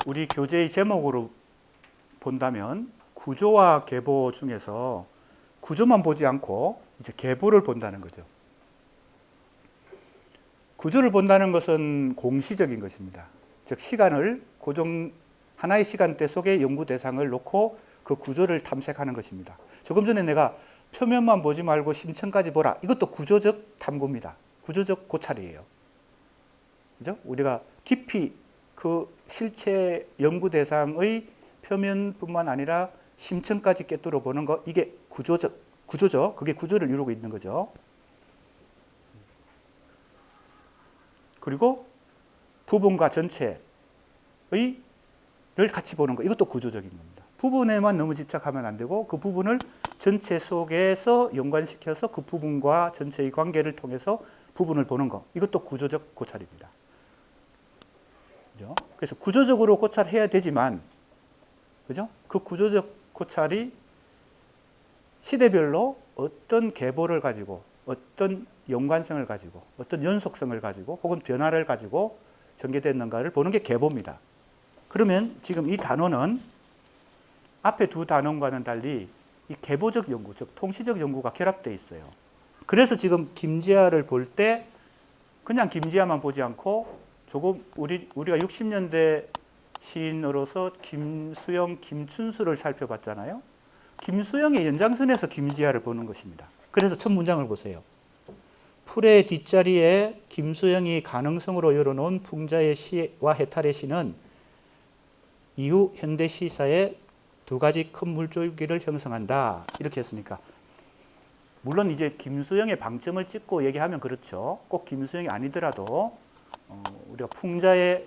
우리 교재의 제목으로 본다면 구조와 계보 중에서 구조만 보지 않고 이제 계보를 본다는 거죠. 구조를 본다는 것은 공시적인 것입니다. 즉 시간을 하나의 시간대 속에 연구 대상을 놓고 그 구조를 탐색하는 것입니다. 조금 전에 내가 표면만 보지 말고 심층까지 보라. 이것도 구조적 탐구입니다. 구조적 고찰이에요. 그죠? 우리가 깊이 그 실체 연구 대상의 표면뿐만 아니라 심층까지 꿰뚫어 보는 것, 이게 구조죠. 그게 구조를 이루고 있는 거죠. 그리고 부분과 전체를 같이 보는 것, 이것도 구조적인 겁니다. 부분에만 너무 집착하면 안 되고 그 부분을 전체 속에서 연관시켜서 그 부분과 전체의 관계를 통해서 부분을 보는 것, 이것도 구조적 고찰입니다. 그죠? 그래서 구조적으로 고찰해야 되지만, 그죠? 그 구조적 고찰이 시대별로 어떤 계보를 가지고, 어떤 연관성을 가지고, 어떤 연속성을 가지고, 혹은 변화를 가지고 전개됐는가를 보는 게 계보입니다. 그러면 지금 이 단원은 앞에 두 단원과는 달리 이 계보적 연구, 즉 통시적 연구가 결합되어 있어요. 그래서 지금 김지아를 볼 때 그냥 김지아만 보지 않고 조금 우리가 60년대 시인으로서 김수영, 김춘수를 살펴봤잖아요. 김수영의 연장선에서 김지아를 보는 것입니다. 그래서 첫 문장을 보세요. 풀의 뒷자리에 김수영이 가능성으로 열어놓은 풍자의 시와 해탈의 시는 이후 현대 시사의 두 가지 큰 물줄기를 형성한다. 이렇게 했으니까 물론 이제 김수영의 방점을 찍고 얘기하면 그렇죠. 꼭 김수영이 아니더라도 우리가 풍자에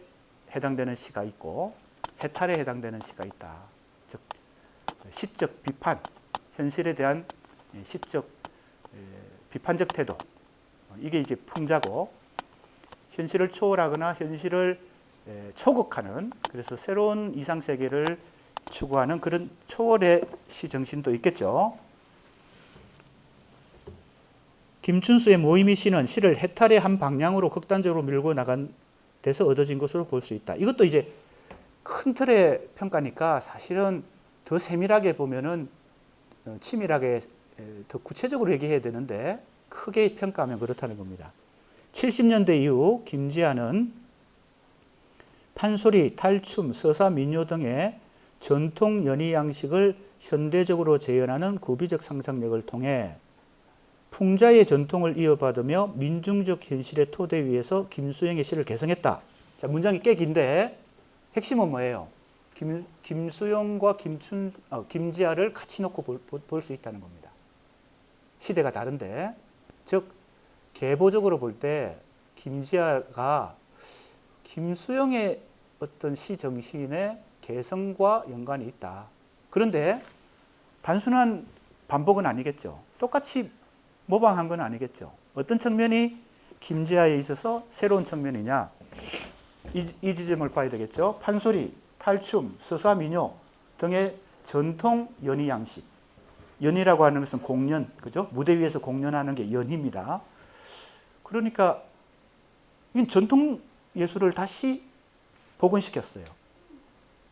해당되는 시가 있고 해탈에 해당되는 시가 있다. 즉 시적 비판, 현실에 대한 시적 비판적 태도, 이게 이제 풍자고, 현실을 초월하거나 현실을 초극하는, 그래서 새로운 이상세계를 추구하는 그런 초월의 시 정신도 있겠죠. 김춘수의 모임이 시는 시를 해탈의 한 방향으로 극단적으로 밀고 나간 데서 얻어진 것으로 볼 수 있다. 이것도 이제 큰 틀의 평가니까 사실은 더 세밀하게 보면은 치밀하게 더 구체적으로 얘기해야 되는데 크게 평가하면 그렇다는 겁니다. 70년대 이후 김지아는 판소리, 탈춤, 서사, 민요 등의 전통 연희 양식을 현대적으로 재현하는 구비적 상상력을 통해 풍자의 전통을 이어받으며 민중적 현실의 토대 위에서 김수영의 시를 개성했다. 자, 문장이 꽤 긴데 핵심은 뭐예요? 김수영과 김지아를 같이 놓고 볼 수 있다는 겁니다. 시대가 다른데, 즉 계보적으로 볼 때 김지아가 김수영의 어떤 시 정신의 개성과 연관이 있다. 그런데 단순한 반복은 아니겠죠. 똑같이 모방한 건 아니겠죠. 어떤 측면이 김지아에 있어서 새로운 측면이냐, 이 지점을 봐야 되겠죠. 판소리, 탈춤, 서사, 민요 등의 전통 연희 양식. 연희라고 하는 것은 공연, 그죠? 무대 위에서 공연하는 게 연희입니다. 그러니까 이 전통 예술을 다시 복원시켰어요.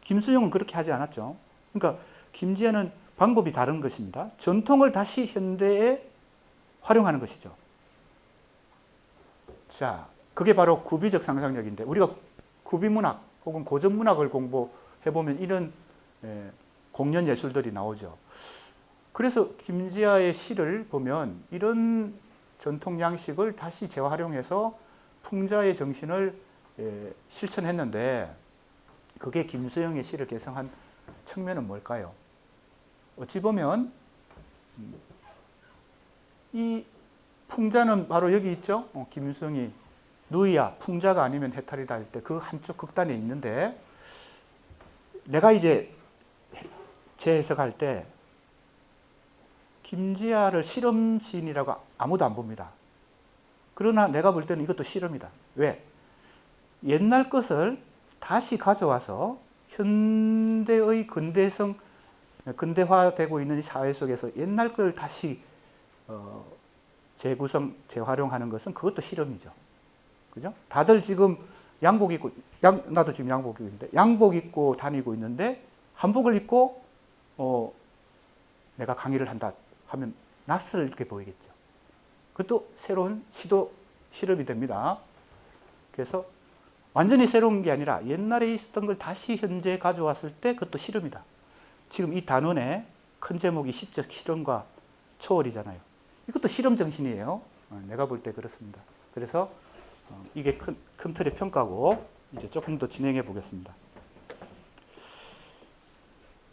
김수영은 그렇게 하지 않았죠. 그러니까 김지아는 방법이 다른 것입니다. 전통을 다시 현대에 활용하는 것이죠. 자, 그게 바로 구비적 상상력인데, 우리가 구비문학 혹은 고전문학을 공부해보면 이런 공연 예술들이 나오죠. 그래서 김지아의 시를 보면 이런 전통 양식을 다시 재활용해서 풍자의 정신을 실천했는데, 그게 김수영의 시를 개성한 측면은 뭘까요? 어찌 보면 이 풍자는 바로 여기 있죠. 김수영이 누이야 풍자가 아니면 해탈이다 할 때 그 한쪽 극단에 있는데, 내가 이제 재해석할 때 김지아를 실험 시인이라고 아무도 안 봅니다. 그러나 내가 볼 때는 이것도 실험이다. 왜? 옛날 것을 다시 가져와서 현대의 근대화되고 있는 사회 속에서 옛날 걸 다시 재구성, 재활용하는 것은 그것도 실험이죠. 그죠? 다들 지금 양복 입고 나도 지금 양복 입고 있는데 양복 입고 다니고 있는데 한복을 입고 내가 강의를 한다 하면 낯설게 보이겠죠. 그것도 새로운 실험이 됩니다. 그래서 완전히 새로운 게 아니라 옛날에 있었던 걸 다시 현재 가져왔을 때 그것도 실험이다. 지금 이 단원의 큰 제목이 시적 실험과 초월이잖아요. 이것도 실험 정신이에요. 내가 볼 때 그렇습니다. 그래서 이게 큰 틀의 평가고 이제 조금 더 진행해 보겠습니다.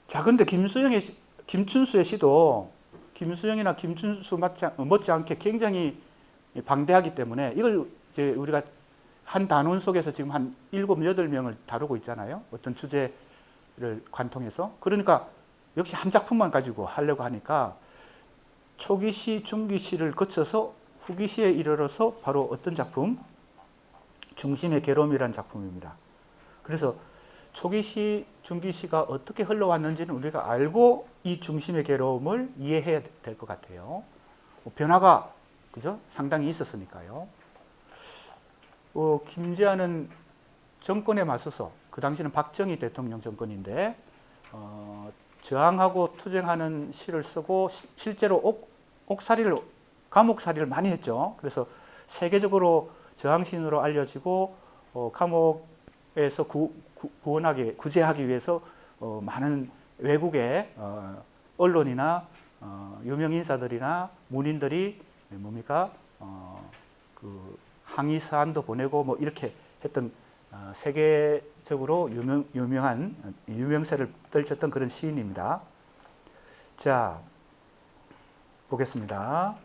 자, 근데 김춘수의 시도 김수영이나 김춘수 못지않게 굉장히 방대하기 때문에 이걸 이제 우리가 한 단원 속에서 지금 한 7, 8명을 다루고 있잖아요. 어떤 주제를 관통해서. 그러니까 역시 한 작품만 가지고 하려고 하니까 초기시, 중기시를 거쳐서 후기시에 이르러서 바로 어떤 작품? 중심의 괴로움이라는 작품입니다. 그래서 초기시, 중기시가 어떻게 흘러왔는지는 우리가 알고 이 중심의 괴로움을 이해해야 될 것 같아요. 변화가 그죠? 상당히 있었으니까요. 김재환은 정권에 맞서서 그 당시는 박정희 대통령 정권인데 저항하고 투쟁하는 시를 쓰고 실제로 감옥살이를 많이 했죠. 그래서 세계적으로 저항신으로 알려지고 감옥에서 구제하기 위해서 많은 외국의 언론이나 유명 인사들이나 문인들이 뭡니까 그 항의 사안도 보내고 뭐 이렇게 했던 세계적으로 유명한 유명세를 떨쳤던 그런 시인입니다. 자, 보겠습니다.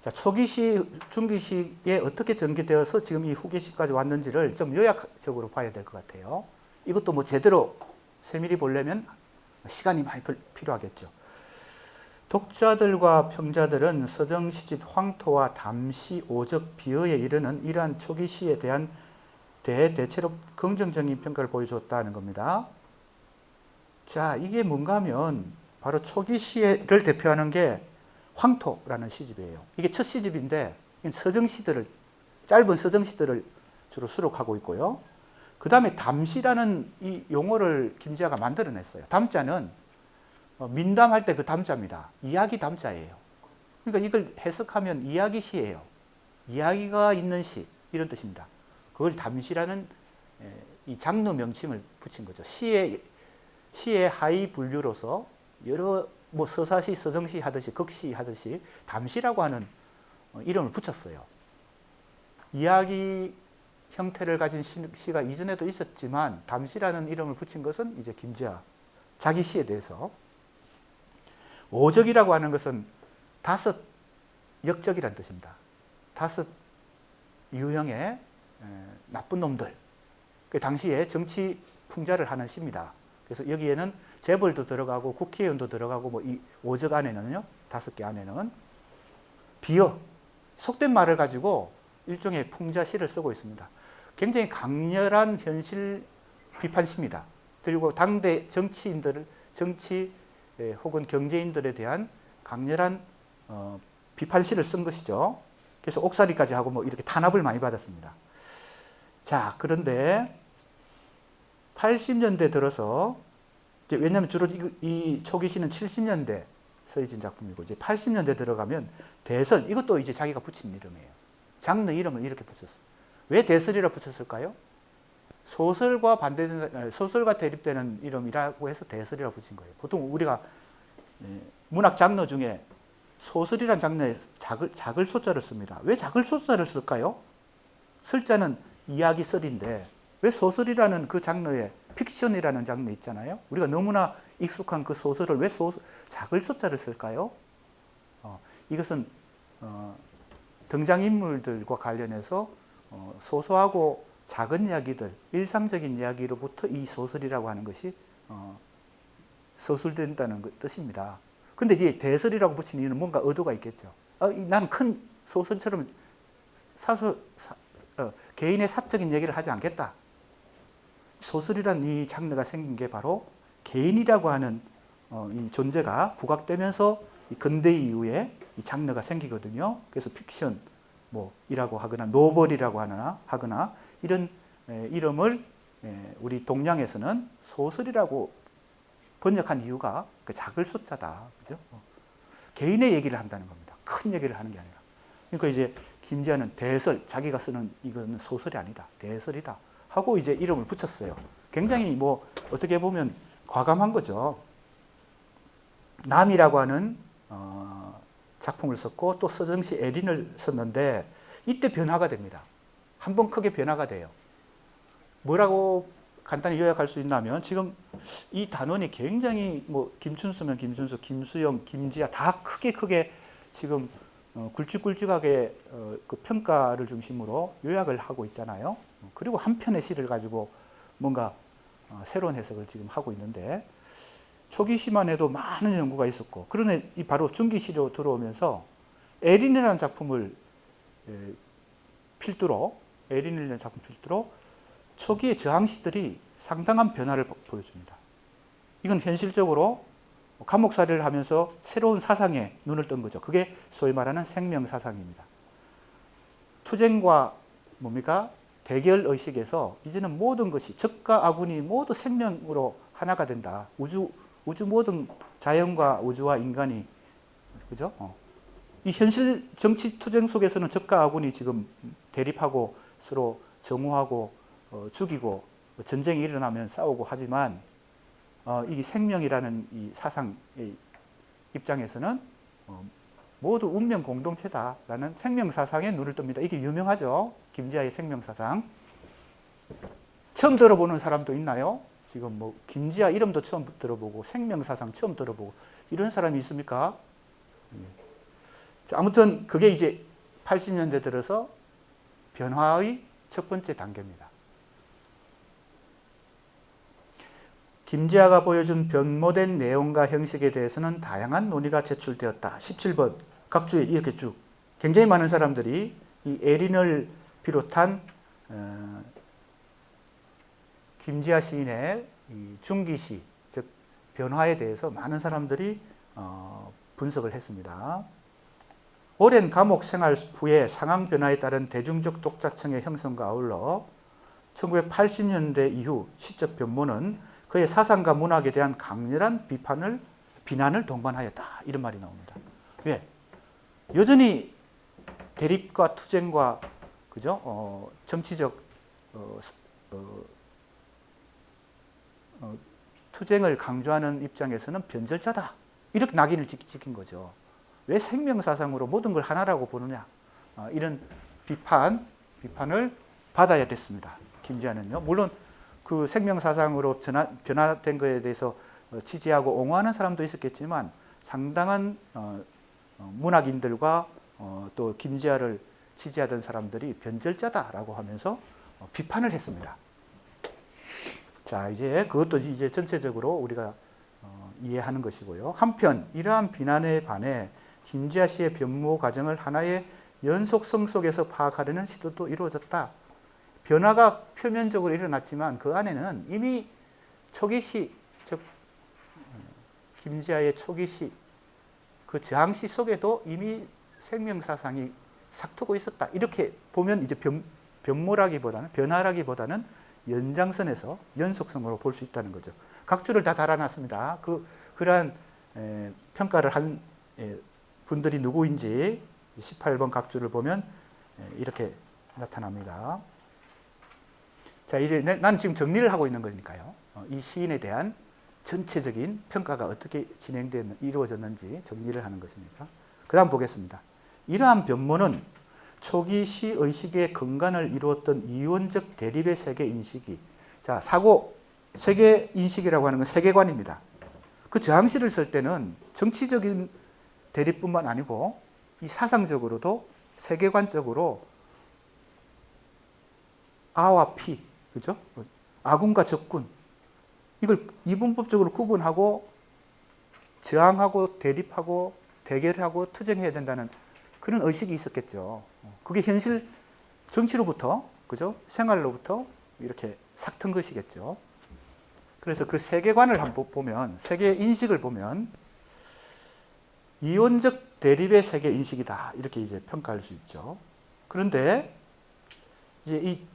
자, 초기시, 중기시에 어떻게 전개되어서 지금 이 후기시까지 왔는지를 좀 요약적으로 봐야 될 것 같아요. 이것도 뭐 제대로 세밀히 보려면 시간이 많이 필요하겠죠. 독자들과 평자들은 서정시집 황토와 담시, 오적, 비어에 이르는 이러한 초기시에 대한 대체로 긍정적인 평가를 보여줬다는 겁니다. 자, 이게 뭔가 하면 바로 초기시를 대표하는 게 황토라는 시집이에요. 이게 첫 시집인데 서정시들을 짧은 서정시들을 주로 수록하고 있고요. 그 다음에 담시라는 이 용어를 김재하가 만들어냈어요. 담자는 민담할 때 그 담자입니다. 이야기 담자예요. 그러니까 이걸 해석하면 이야기시예요. 이야기가 있는 시 이런 뜻입니다. 그걸 담시라는 이 장르 명칭을 붙인 거죠. 시의 하위 분류로서 여러 뭐 서사시, 서정시 하듯이 극시 하듯이 담시라고 하는 이름을 붙였어요. 이야기 형태를 가진 시가 이전에도 있었지만 담시라는 이름을 붙인 것은 이제 김재하 자기 시에 대해서. 오적이라고 하는 것은 다섯 역적이라는 뜻입니다. 다섯 유형의 나쁜 놈들. 그 당시에 정치 풍자를 하는 시입니다. 그래서 여기에는 재벌도 들어가고 국회의원도 들어가고 뭐 이 오적 안에는요, 5개 안에는 비어 속된 말을 가지고 일종의 풍자시를 쓰고 있습니다. 굉장히 강렬한 현실 비판시입니다. 그리고 당대 정치 혹은 경제인들에 대한 강렬한 비판시를 쓴 것이죠. 그래서 옥살이까지 하고 뭐 이렇게 탄압을 많이 받았습니다. 자, 그런데 80년대 들어서 왜냐하면 주로 이 초기시는 70년대 쓰여진 작품이고 이제 80년대 들어가면 대설 이것도 이제 자기가 붙인 이름이에요. 장르 이름을 이렇게 붙였어요. 왜 대설이라 붙였을까요? 소설과 대립되는 이름이라고 해서 대설이라 붙인 거예요. 보통 우리가 문학 장르 중에 소설이란 장르에 작을 소자를 씁니다. 왜 작을 소자를 쓸까요? 설자는 이야기설인데 왜 소설이라는 그 장르에 픽션이라는 장르 있잖아요. 우리가 너무나 익숙한 그 소설을 왜 작을 소자를 쓸까요? 이것은 등장인물들과 관련해서 소소하고 작은 이야기들, 일상적인 이야기로부터 이 소설이라고 하는 것이 서술된다는 뜻입니다. 근데 이제 대설이라고 붙인 이유는 뭔가 의도가 있겠죠. 나는 큰 소설처럼 개인의 사적인 얘기를 하지 않겠다. 소설이란 이 장르가 생긴 게 바로 개인이라고 하는 이 존재가 부각되면서 근대 이후에 이 장르가 생기거든요. 그래서 픽션 이라고 하거나 노벌이라고 하거나 이런 이름을 우리 동양에서는 소설이라고 번역한 이유가 그 작을 숫자다. 그죠? 개인의 얘기를 한다는 겁니다. 큰 얘기를 하는 게 아니라. 그러니까 이제 김지아는 대설, 자기가 쓰는 이거는 소설이 아니다. 대설이다. 하고 이제 이름을 붙였어요. 굉장히 뭐 어떻게 보면 과감한 거죠. 남이라고 하는 작품을 썼고 또 서정시 에린을 썼는데 이때 변화가 됩니다. 한번 크게 변화가 돼요. 뭐라고 간단히 요약할 수 있냐면 지금 이 단원이 굉장히 뭐 김춘수면 김춘수, 김수영, 김지아 다 크게 지금 굵직굵직하게 그 평가를 중심으로 요약을 하고 있잖아요. 그리고 한 편의 시를 가지고 뭔가 새로운 해석을 지금 하고 있는데 초기 시만 해도 많은 연구가 있었고 그러네 이 바로 중기 시로 들어오면서 에린이라는 작품을 필두로 에린이라는 작품 필두로 초기의 저항시들이 상당한 변화를 보여줍니다. 이건 현실적으로 감옥살이를 하면서 새로운 사상에 눈을 뜬 거죠. 그게 소위 말하는 생명사상입니다. 투쟁과 뭡니까? 대결 의식에서 이제는 모든 것이 적과 아군이 모두 생명으로 하나가 된다. 우주 모든 자연과 우주와 인간이 그죠? 이 현실 정치 투쟁 속에서는 적과 아군이 지금 대립하고 서로 정오하고 죽이고 전쟁이 일어나면 싸우고 하지만 이 생명이라는 이 사상의 입장에서는 모두 운명 공동체다라는 생명 사상에 눈을 뜹니다. 이게 유명하죠. 김지아의 생명 사상. 처음 들어보는 사람도 있나요? 지금 뭐 김지아 이름도 처음 들어보고 생명 사상 처음 들어보고 이런 사람이 있습니까? 아무튼 그게 이제 80년대 들어서 변화의 첫 번째 단계입니다. 김지아가 보여준 변모된 내용과 형식에 대해서는 다양한 논의가 제출되었다. 17번 각주에 이렇게 쭉 굉장히 많은 사람들이 이 에린을 비롯한 김지아 시인의 이 중기시 즉 변화에 대해서 많은 사람들이 분석을 했습니다. 오랜 감옥 생활 후에 상황 변화에 따른 대중적 독자층의 형성과 아울러 1980년대 이후 시적 변모는 그의 사상과 문학에 대한 강렬한 비난을 동반하였다. 이런 말이 나옵니다. 왜? 여전히 대립과 투쟁과 그죠? 정치적 투쟁을 강조하는 입장에서는 변절자다. 이렇게 낙인을 찍힌 거죠. 왜 생명사상으로 모든 걸 하나라고 보느냐. 이런 비판을 받아야 됐습니다. 김지아는요. 물론 그 생명사상으로 변화된 것에 대해서 지지하고 옹호하는 사람도 있었겠지만 상당한 문학인들과 또 김지아를 지지하던 사람들이 변절자다라고 하면서 비판을 했습니다. 자, 이제 그것도 이제 전체적으로 우리가 이해하는 것이고요. 한편 이러한 비난에 반해 김지아 씨의 변모 과정을 하나의 연속성 속에서 파악하려는 시도도 이루어졌다. 변화가 표면적으로 일어났지만 그 안에는 이미 초기시, 즉 김지아의 초기시, 그 저항시 속에도 이미 생명사상이 삭트고 있었다. 이렇게 보면 이제 변화라기보다는 연장선에서 연속성으로 볼 수 있다는 거죠. 각주를 다 달아놨습니다. 그러한 평가를 한 분들이 누구인지 18번 각주를 보면 이렇게 나타납니다. 자, 난 지금 정리를 하고 있는 거니까요. 이 시인에 대한 전체적인 평가가 어떻게 이루어졌는지 정리를 하는 것입니다. 그 다음 보겠습니다. 이러한 변모는 초기 시 의식의 근간을 이루었던 이원적 대립의 세계 인식이, 자, 세계 인식이라고 하는 건 세계관입니다. 그 저항시를 쓸 때는 정치적인 대립뿐만 아니고 이 사상적으로도 세계관적으로 아와 피, 그죠? 아군과 적군, 이걸 이분법적으로 구분하고 저항하고 대립하고 대결하고 투쟁해야 된다는 그런 의식이 있었겠죠. 그게 현실 정치로부터, 그죠? 생활로부터 이렇게 삭튼 것이겠죠. 그래서 그 세계관을 한번 보면, 세계 인식을 보면 이원적 대립의 세계 인식이다. 이렇게 이제 평가할 수 있죠. 그런데 이제 이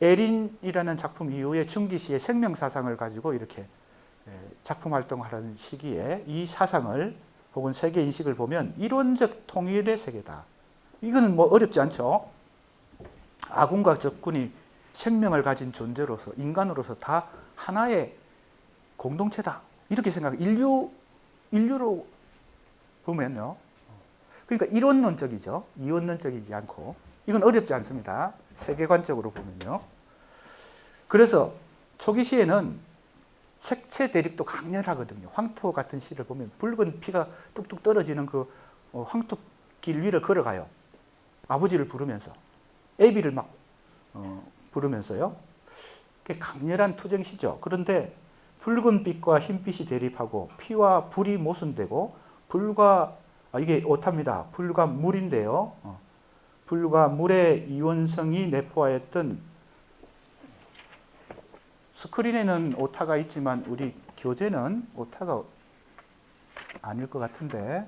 에린이라는 작품 이후에 중기시의 생명사상을 가지고 이렇게 작품 활동하는 시기에 이 사상을 혹은 세계 인식을 보면 이론적 통일의 세계다. 이거는 뭐 어렵지 않죠. 아군과 적군이 생명을 가진 존재로서 인간으로서 다 하나의 공동체다. 이렇게 생각. 인류로 보면요. 그러니까 이론론적이죠. 이원론적이지 않고. 이건 어렵지 않습니다. 세계관적으로 보면요. 그래서 초기 시에는 색채 대립도 강렬하거든요. 황토 같은 시를 보면 붉은 피가 뚝뚝 떨어지는 그 황토길 위를 걸어가요. 아버지를 부르면서. 애비를 막 부르면서요. 그게 강렬한 투쟁시죠. 그런데 붉은 빛과 흰빛이 대립하고 피와 불이 모순되고 불과 이게 오타입니다. 불과 물인데요. 불과 물의 이원성이 내포하였던 스크린에는 오타가 있지만 우리 교재는 오타가 아닐 것 같은데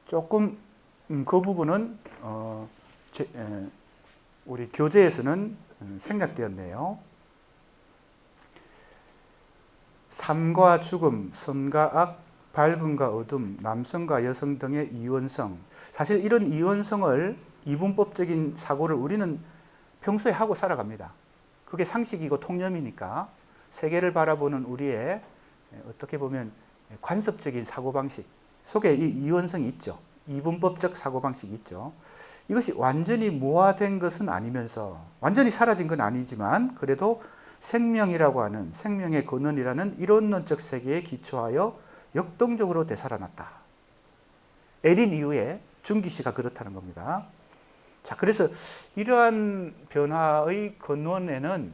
조금 그 부분은 우리 교재에서는 생략되었네요. 삶과 죽음, 선과 악, 밝음과 어둠, 남성과 여성 등의 이원성. 사실 이런 이원성을 이분법적인 사고를 우리는 평소에 하고 살아갑니다. 그게 상식이고 통념이니까 세계를 바라보는 우리의 어떻게 보면 관습적인 사고방식 속에 이 이원성이 있죠. 이분법적 사고방식이 있죠. 이것이 완전히 무화된 것은 아니면서 완전히 사라진 건 아니지만 그래도 생명이라고 하는 생명의 근원이라는 이론론적 세계에 기초하여 역동적으로 되살아났다. 에린 이후에 중기시가 그렇다는 겁니다. 자, 그래서 이러한 변화의 근원에는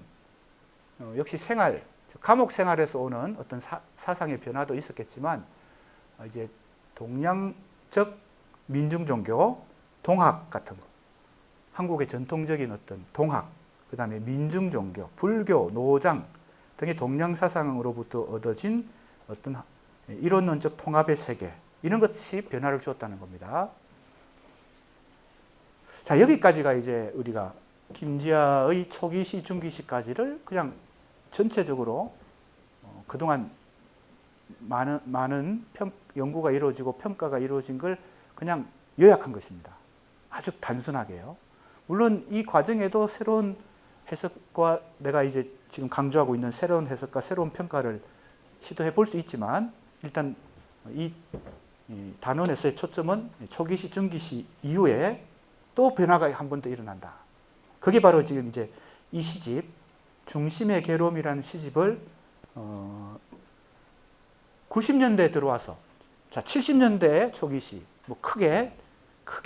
역시 생활, 감옥 생활에서 오는 어떤 사상의 변화도 있었겠지만 이제 동양적 민중 종교, 동학 같은 거, 한국의 전통적인 어떤 동학, 그 다음에 민중 종교, 불교, 노장 등의 동양 사상으로부터 얻어진 어떤 이론론적 통합의 세계, 이런 것이 변화를 주었다는 겁니다. 자, 여기까지가 이제 우리가 김지아의 초기시, 중기시까지를 그냥 전체적으로 그동안 많은 연구가 이루어지고 평가가 이루어진 걸 그냥 요약한 것입니다. 아주 단순하게요. 물론 이 과정에도 새로운 해석과 내가 이제 지금 강조하고 있는 새로운 해석과 새로운 평가를 시도해 볼 수 있지만 일단 이 단원에서의 초점은 초기시, 중기시 이후에 또 변화가 한 번 더 일어난다. 그게 바로 지금 이제 이 시집 중심의 괴로움이라는 시집을 90년대에 들어와서 자 70년대 초기시 뭐 크게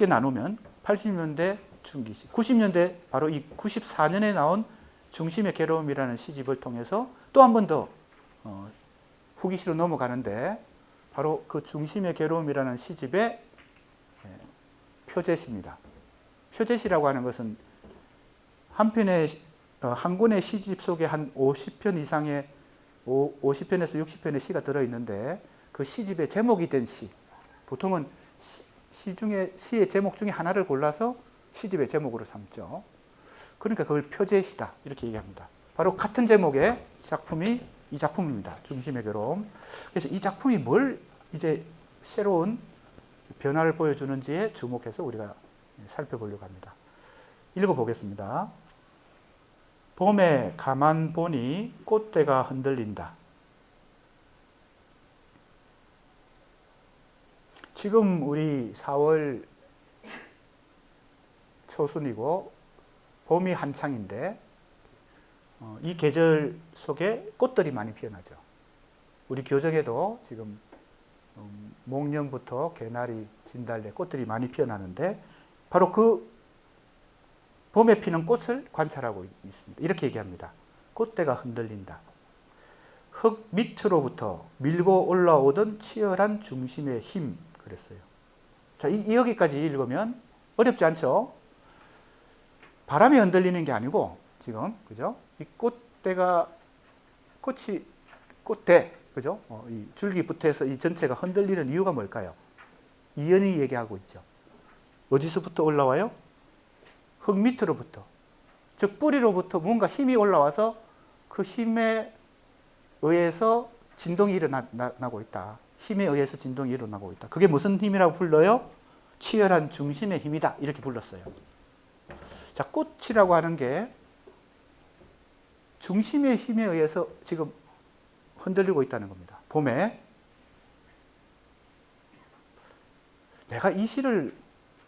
나누면 80년대 중기시 90년대 바로 이 94년에 나온 중심의 괴로움이라는 시집을 통해서 또 한 번 더 후기시로 넘어가는데 바로 그 중심의 괴로움이라는 시집의 표제시입니다. 표제시라고 하는 것은 한 권의 시집 속에 한 50편 이상의 50편에서 60편의 시가 들어있는데 그 시집의 제목이 된 시, 보통은 시의 제목 중에 하나를 골라서 시집의 제목으로 삼죠. 그러니까 그걸 표제시다 이렇게 얘기합니다. 바로 같은 제목의 작품이 이 작품입니다. 중심의 괴로움. 그래서 이 작품이 뭘 이제 새로운 변화를 보여주는지에 주목해서 우리가 살펴보려고 합니다. 읽어보겠습니다. 봄에 가만 보니 꽃대가 흔들린다. 지금 우리 4월 초순이고 봄이 한창인데 이 계절 속에 꽃들이 많이 피어나죠. 우리 교정에도 지금 목련부터 개나리, 진달래 꽃들이 많이 피어나는데 바로 그 봄에 피는 꽃을 관찰하고 있습니다. 이렇게 얘기합니다. 꽃대가 흔들린다. 흙 밑으로부터 밀고 올라오던 치열한 중심의 힘 그랬어요. 자, 여기까지 읽으면 어렵지 않죠? 바람이 흔들리는 게 아니고 지금 그죠? 이 꽃대 그죠? 이 줄기부터해서 이 전체가 흔들리는 이유가 뭘까요? 이연이 얘기하고 있죠. 어디서부터 올라와요? 흙 밑으로부터. 즉 뿌리로부터 뭔가 힘이 올라와서 그 힘에 의해서 진동이 일어나고 있다. 힘에 의해서 진동이 일어나고 있다. 그게 무슨 힘이라고 불러요? 치열한 중심의 힘이다. 이렇게 불렀어요. 자, 꽃이라고 하는 게 중심의 힘에 의해서 지금 흔들리고 있다는 겁니다. 봄에 내가 이 시를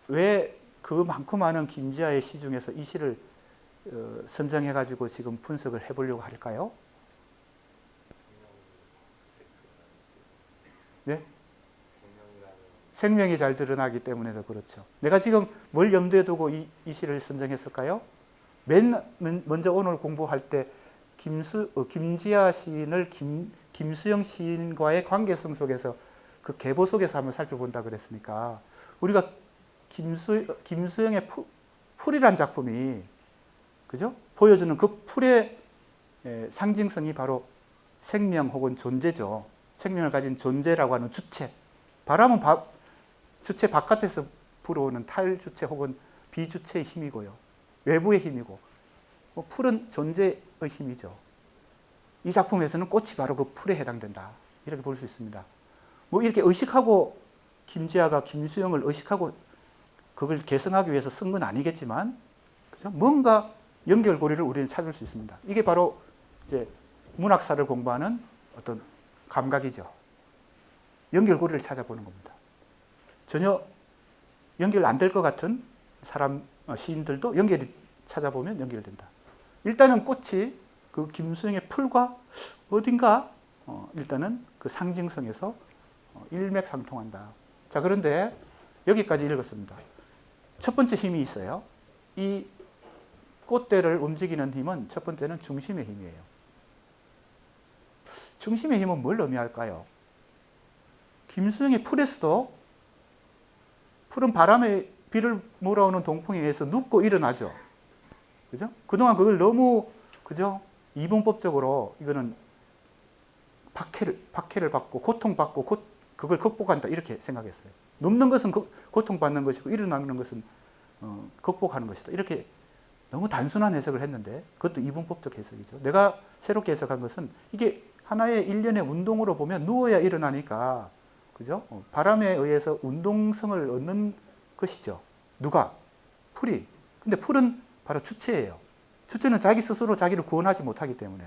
왜 그 많고 많은 김지아의 시 중에서 이 시를 선정해가지고 지금 분석을 해보려고 할까요? 네? 생명이 잘 드러나기 때문에도 그렇죠. 내가 지금 뭘 염두에 두고 이 시를 선정했을까요? 먼저 오늘 공부할 때 김지아 시인을 김수영 시인과의 관계성 속에서 그 계보 속에서 한번 살펴본다 그랬으니까 우리가 김수영의 풀이란 작품이 그죠? 보여주는 그 풀의 상징성이 바로 생명 혹은 존재죠. 생명을 가진 존재라고 하는 주체. 바람은 주체 바깥에서 불어오는 탈주체 혹은 비주체의 힘이고요. 외부의 힘이고 풀은 존재의 힘이죠. 이 작품에서는 꽃이 바로 그 풀에 해당된다. 이렇게 볼 수 있습니다. 뭐 이렇게 의식하고 김지아가 김수영을 의식하고 그걸 개성하기 위해서 쓴 건 아니겠지만 그죠? 뭔가 연결고리를 우리는 찾을 수 있습니다. 이게 바로 이제 문학사를 공부하는 어떤 감각이죠. 연결고리를 찾아보는 겁니다. 전혀 연결 안 될 것 같은 시인들도 연결이 찾아보면 연결된다. 일단은 꽃이 그 김수영의 풀과 어딘가 일단은 그 상징성에서 일맥상통한다. 자, 그런데 여기까지 읽었습니다. 첫 번째 힘이 있어요. 이 꽃대를 움직이는 힘은 첫 번째는 중심의 힘이에요. 중심의 힘은 뭘 의미할까요? 김수영의 풀에서도 풀은 바람에 비를 몰아오는 동풍에 의해서 눕고 일어나죠. 그죠? 그동안 그걸 너무 그죠? 이분법적으로 이거는 박해를 받고 고통받고 그걸 극복한다 이렇게 생각했어요. 눕는 것은 고통받는 것이고 일어나는 것은 극복하는 것이다. 이렇게 너무 단순한 해석을 했는데 그것도 이분법적 해석이죠. 내가 새롭게 해석한 것은 이게 하나의 일련의 운동으로 보면 누워야 일어나니까 그죠? 바람에 의해서 운동성을 얻는 것이죠. 누가? 풀이. 근데 풀은 바로 주체예요. 주체는 자기 스스로 자기를 구원하지 못하기 때문에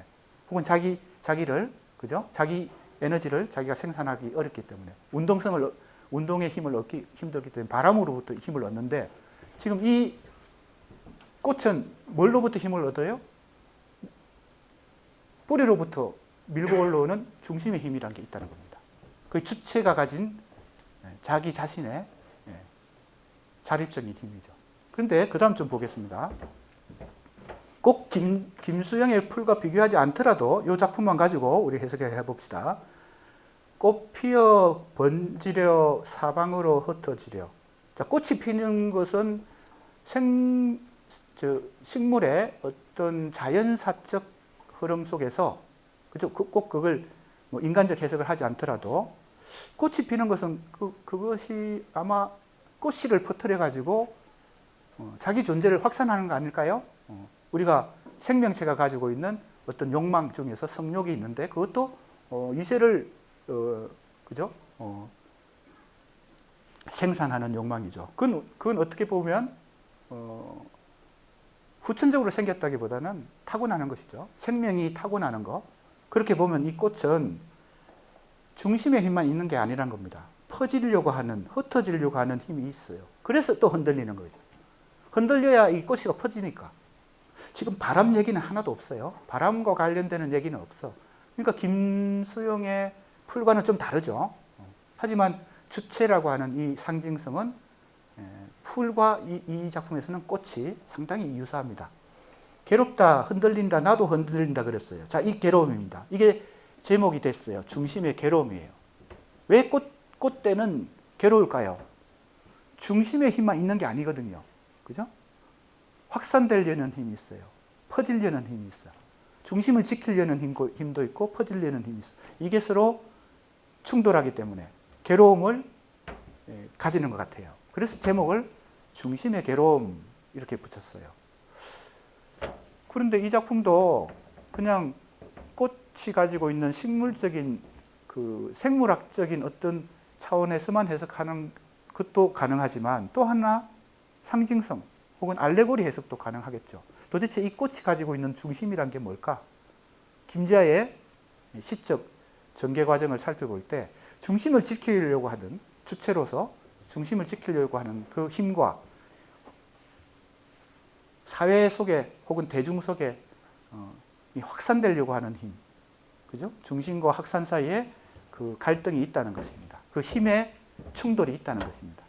혹은 자기를 그죠? 자기 에너지를 자기가 생산하기 어렵기 때문에 운동의 힘을 얻기 힘들기 때문에 바람으로부터 힘을 얻는데 지금 이 꽃은 뭘로부터 힘을 얻어요? 뿌리로부터 밀고 올라오는 중심의 힘이라는 게 있다는 겁니다. 그 주체가 가진 자기 자신의 자립적인 힘이죠. 그런데 그 다음 좀 보겠습니다. 꼭 김수영의 풀과 비교하지 않더라도 이 작품만 가지고 우리 해석해 봅시다. 꽃 피어 번지려 사방으로 흩어지려. 자, 꽃이 피는 것은 식물의 어떤 자연사적 흐름 속에서 그죠? 꼭 그걸 뭐 인간적 해석을 하지 않더라도 꽃이 피는 것은 그것이 아마 꽃씨를 퍼뜨려 가지고 자기 존재를 확산하는 거 아닐까요? 우리가 생명체가 가지고 있는 어떤 욕망 중에서 성욕이 있는데 그것도 이세를 그죠? 생산하는 욕망이죠. 그건 어떻게 보면 후천적으로 생겼다기보다는 타고나는 것이죠. 생명이 타고나는 거. 그렇게 보면 이 꽃은 중심의 힘만 있는 게 아니란 겁니다. 퍼지려고 하는, 흩어지려고 하는 힘이 있어요. 그래서 또 흔들리는 거죠. 흔들려야 이 꽃이가 퍼지니까. 지금 바람 얘기는 하나도 없어요. 바람과 관련되는 얘기는 없어. 그러니까 김수영의 풀과는 좀 다르죠. 하지만 주체라고 하는 이 상징성은 풀과 이 작품에서는 꽃이 상당히 유사합니다. 괴롭다, 흔들린다, 나도 흔들린다 그랬어요. 자, 이 괴로움입니다. 이게 제목이 됐어요. 중심의 괴로움이에요. 왜 꽃대는 괴로울까요? 중심의 힘만 있는 게 아니거든요. 그죠? 확산되려는 힘이 있어요. 퍼지려는 힘이 있어요. 중심을 지키려는 힘도 있고 퍼지려는 힘이 있어. 이게 서로 충돌하기 때문에 괴로움을 가지는 것 같아요. 그래서 제목을 중심의 괴로움 이렇게 붙였어요. 그런데 이 작품도 그냥 꽃이 가지고 있는 식물적인 그 생물학적인 어떤 차원에서만 해석하는 것도 가능하지만 또 하나 상징성 혹은 알레고리 해석도 가능하겠죠. 도대체 이 꽃이 가지고 있는 중심이란 게 뭘까? 김지아의 시적 전개 과정을 살펴볼 때 중심을 지키려고 하던 주체로서 중심을 지키려고 하는 그 힘과 사회 속에 혹은 대중 속에 확산되려고 하는 힘, 그죠? 중심과 확산 사이에 그 갈등이 있다는 것입니다. 그 힘의 충돌이 있다는 것입니다.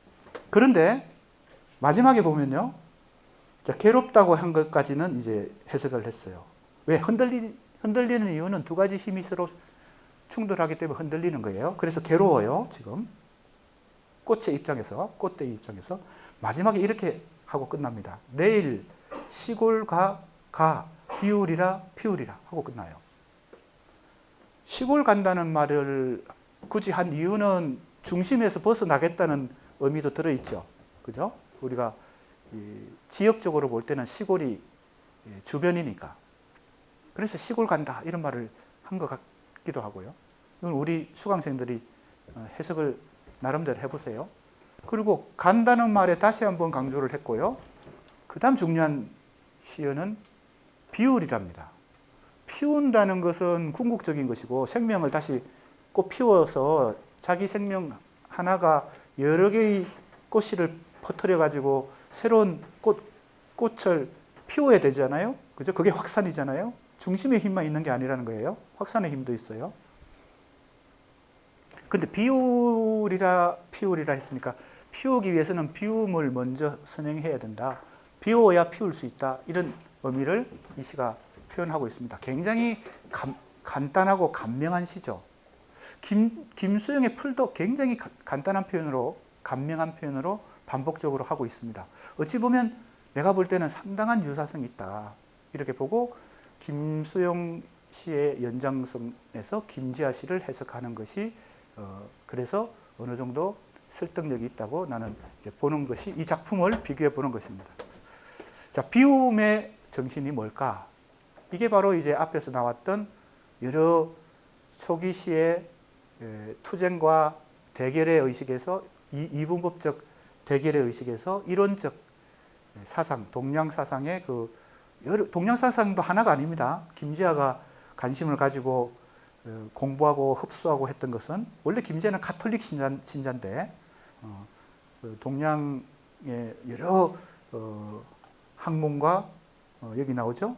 그런데 마지막에 보면요, 괴롭다고 한 것까지는 이제 해석을 했어요. 왜 흔들리는 이유는 두 가지 힘이 서로 충돌하기 때문에 흔들리는 거예요. 그래서 괴로워요, 지금. 꽃의 입장에서, 꽃대의 입장에서. 마지막에 이렇게 하고 끝납니다. 내일 시골 가 비우리라 피우리라 하고 끝나요. 시골 간다는 말을 굳이 한 이유는 중심에서 벗어나겠다는 의미도 들어있죠. 그죠? 우리가 지역적으로 볼 때는 시골이 주변이니까. 그래서 시골 간다 이런 말을 한 것 같기도 하고요. 이건 우리 수강생들이 해석을 나름대로 해보세요. 그리고 간다는 말에 다시 한번 강조를 했고요. 그 다음 중요한 시어는 비우리랍니다. 피운다는 것은 궁극적인 것이고 생명을 다시 꽃 피워서 자기 생명 하나가 여러 개의 꽃씨를 퍼뜨려 가지고 새로운 꽃을 피워야 되잖아요. 그죠? 그게 확산이잖아요. 중심의 힘만 있는 게 아니라는 거예요. 확산의 힘도 있어요. 근데 비우리라 피우리라 했으니까 피우기 위해서는 비움을 먼저 선행해야 된다. 비워야 피울 수 있다. 이런 의미를 이 시가 표현하고 있습니다. 굉장히 간단하고 간명한 시죠. 김수영의 풀도 굉장히 간단한 표현으로, 간명한 표현으로 반복적으로 하고 있습니다. 어찌 보면 내가 볼 때는 상당한 유사성이 있다. 이렇게 보고 김수영 시의 연장선에서 김지아 시를 해석하는 것이 그래서 어느 정도 설득력이 있다고 나는 이제 보는 것이 이 작품을 비교해 보는 것입니다. 자, 비움의 정신이 뭘까? 이게 바로 이제 앞에서 나왔던 여러 초기 시의 투쟁과 대결의 의식에서 이분법적 대결의 의식에서 이론적 사상, 동양 사상의 동양 사상도 하나가 아닙니다. 김지아가 관심을 가지고 공부하고 흡수하고 했던 것은 원래 김지아는 가톨릭 신자인데 동양의 여러 학문과 여기 나오죠.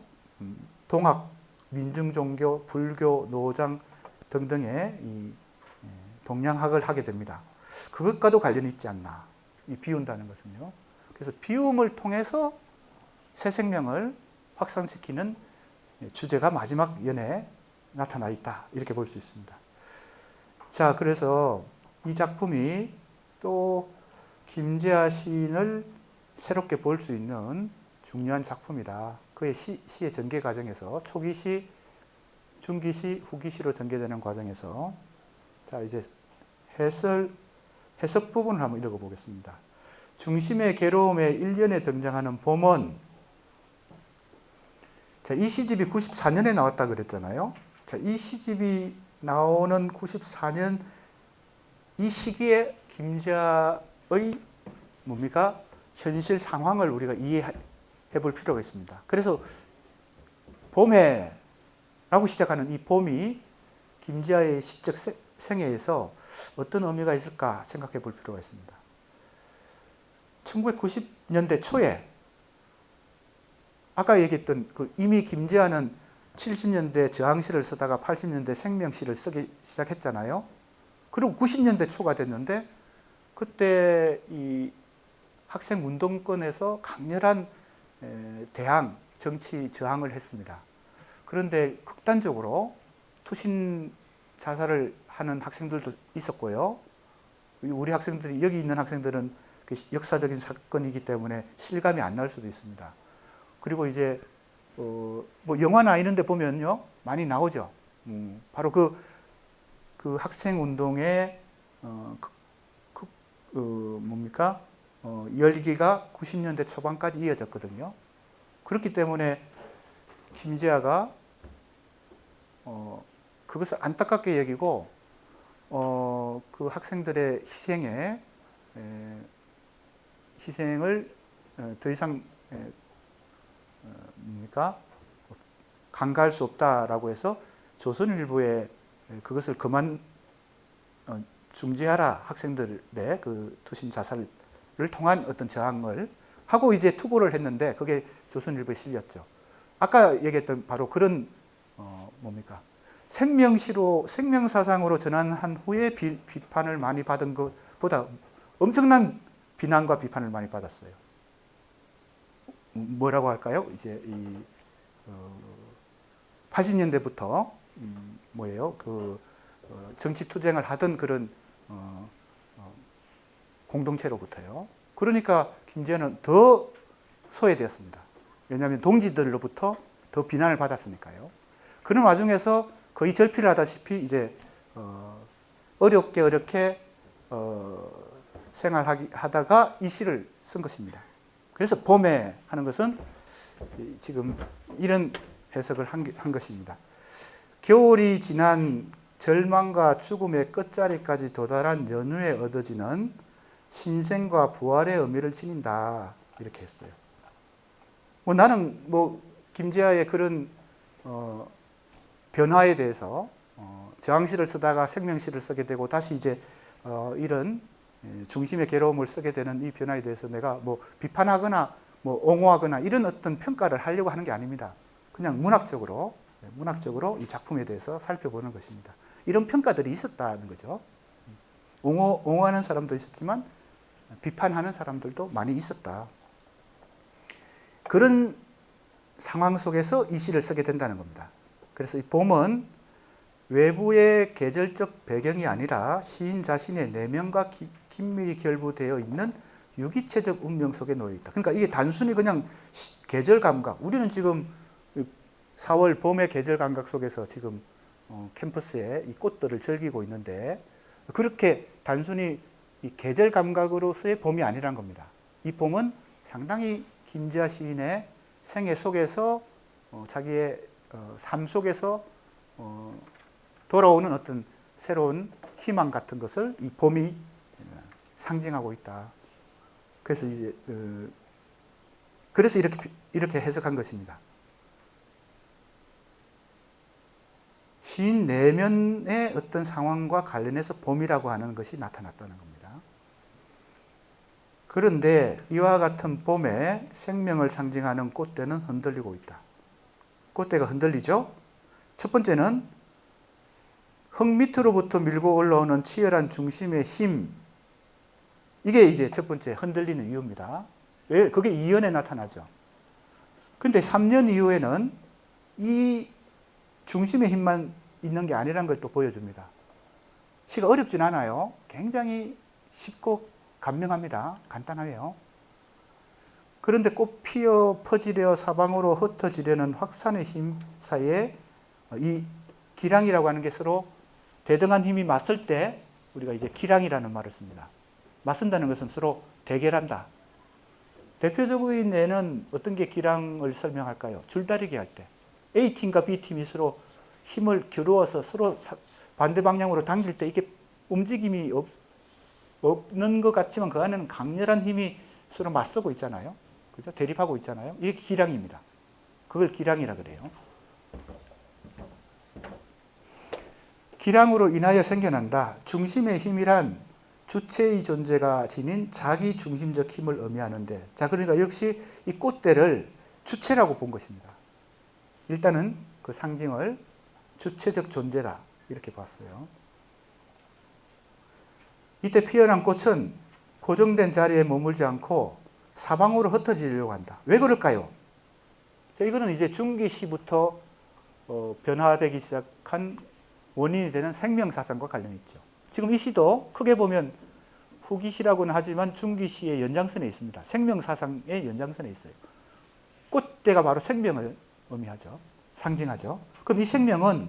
동학, 민중종교, 불교, 노장 등등의 이 동양학을 하게 됩니다. 그것과도 관련이 있지 않나. 이 비운다는 것은요. 그래서 비움을 통해서 새 생명을 확산시키는 주제가 마지막 연에 나타나 있다. 이렇게 볼 수 있습니다. 자, 그래서 이 작품이 또 김지아 시인을 새롭게 볼 수 있는 중요한 작품이다. 그의 시의 전개 과정에서 초기시, 중기시, 후기시로 전개되는 과정에서 자, 이제 해석 부분을 한번 읽어보겠습니다. 중심의 괴로움의 1년에 등장하는 봄은 자, 이 시집이 94년에 나왔다 그랬잖아요. 자, 이 시집이 나오는 94년 이 시기에 김지아의 뭡니까? 현실 상황을 우리가 이해해 볼 필요가 있습니다. 그래서 봄에 라고 시작하는 이 봄이 김지아의 시적 생애에서 어떤 의미가 있을까 생각해 볼 필요가 있습니다. 1990년대 초에 아까 얘기했던 이미 김지아는 70년대 저항시를 쓰다가 80년대 생명시를 쓰기 시작했잖아요. 그리고 90년대 초가 됐는데 그때 이 학생 운동권에서 강렬한 대항, 정치 저항을 했습니다. 그런데 극단적으로 투신 자살을 하는 학생들도 있었고요. 우리 학생들이, 여기 있는 학생들은 역사적인 사건이기 때문에 실감이 안 날 수도 있습니다. 그리고 이제 뭐 영화나 이런 데 보면요 많이 나오죠. 바로 그 학생 운동의 뭡니까? 열기가 90년대 초반까지 이어졌거든요. 그렇기 때문에 김지아가 그것을 안타깝게 여기고 그 학생들의 희생을 더 이상 뭡니까? 간과할 수 없다라고 해서 조선일보에 그것을 그만 중지하라, 학생들의 그 투신 자살을 통한 어떤 저항을 하고 이제 투고를 했는데 그게 조선일보에 실렸죠. 아까 얘기했던 바로 그런 뭡니까? 생명사상으로 전환한 후에 비판을 많이 받은 것보다 엄청난 비난과 비판을 많이 받았어요. 뭐라고 할까요? 이제 80년대부터 뭐예요? 정치 투쟁을 하던 그런 공동체로부터요. 그러니까 김지아는 더 소외되었습니다. 왜냐하면 동지들로부터 더 비난을 받았으니까요. 그런 와중에서 거의 절필을 하다시피 이제 어렵게 생활하다가 이 시를 쓴 것입니다. 그래서 봄에 하는 것은 지금 이런 해석을 한 것입니다. 겨울이 지난 절망과 죽음의 끝자리까지 도달한 연후에 얻어지는 신생과 부활의 의미를 지닌다 이렇게 했어요. 나는 김지아의 그런 변화에 대해서 저항시를 쓰다가 생명시를 쓰게 되고 다시 이제 이런 중심의 괴로움을 쓰게 되는 이 변화에 대해서 내가 비판하거나 옹호하거나 이런 어떤 평가를 하려고 하는 게 아닙니다. 그냥 문학적으로 이 작품에 대해서 살펴보는 것입니다. 이런 평가들이 있었다는 거죠. 옹호하는 사람도 있었지만 비판하는 사람들도 많이 있었다. 그런 상황 속에서 이 시를 쓰게 된다는 겁니다. 그래서 이 봄은 외부의 계절적 배경이 아니라 시인 자신의 내면과 긴밀히 결부되어 있는 유기체적 운명 속에 놓여 있다. 그러니까 이게 단순히 그냥 계절 감각, 우리는 지금 4월 봄의 계절 감각 속에서 지금 캠퍼스에 이 꽃들을 즐기고 있는데 그렇게 단순히 이 계절 감각으로서의 봄이 아니란 겁니다. 이 봄은 상당히 김지아 시인의 생애 속에서 자기의 삶 속에서 돌아오는 어떤 새로운 희망 같은 것을 이 봄이 상징하고 있다. 그래서 이제 그래서 이렇게 해석한 것입니다. 시인 내면의 어떤 상황과 관련해서 봄이라고 하는 것이 나타났다는 겁니다. 그런데 이와 같은 봄에 생명을 상징하는 꽃대는 흔들리고 있다. 꽃대가 흔들리죠? 첫 번째는 흙 밑으로부터 밀고 올라오는 치열한 중심의 힘. 이게 이제 첫 번째 흔들리는 이유입니다. 왜? 그게 2연에 나타나죠. 근데 3년 이후에는 이 중심의 힘만 있는 게 아니라는 걸 또 보여줍니다. 시가 어렵진 않아요. 굉장히 쉽고 간명합니다. 간단해요. 그런데 꽃 피어 퍼지려 사방으로 흩어지려는 확산의 힘 사이에 이 기량이라고 하는 게 서로 대등한 힘이 맞설 때 우리가 이제 기량이라는 말을 씁니다. 맞선다는 것은 서로 대결한다. 대표적인 예는 어떤 게 기량을 설명할까요? 줄다리기 할 때 A팀과 B팀이 서로 힘을 겨루어서 서로 반대 방향으로 당길 때 이게 움직임이 없는 것 같지만 그 안에는 강렬한 힘이 서로 맞서고 있잖아요. 그죠? 대립하고 있잖아요. 이게 기량입니다. 그걸 기량이라 그래요. 기량으로 인하여 생겨난다. 중심의 힘이란 주체의 존재가 지닌 자기 중심적 힘을 의미하는데, 자, 그러니까 역시 이 꽃대를 주체라고 본 것입니다. 일단은 그 상징을 주체적 존재다 이렇게 봤어요. 이때 피어난 꽃은 고정된 자리에 머물지 않고 사방으로 흩어지려고 한다. 왜 그럴까요? 자, 이거는 이제 중기 시부터 변화되기 시작한 원인이 되는 생명사상과 관련이 있죠. 지금 이 시도 크게 보면 후기시라고는 하지만 중기시의 연장선에 있습니다. 생명사상의 연장선에 있어요. 꽃대가 바로 생명을 의미하죠. 상징하죠. 그럼 이 생명은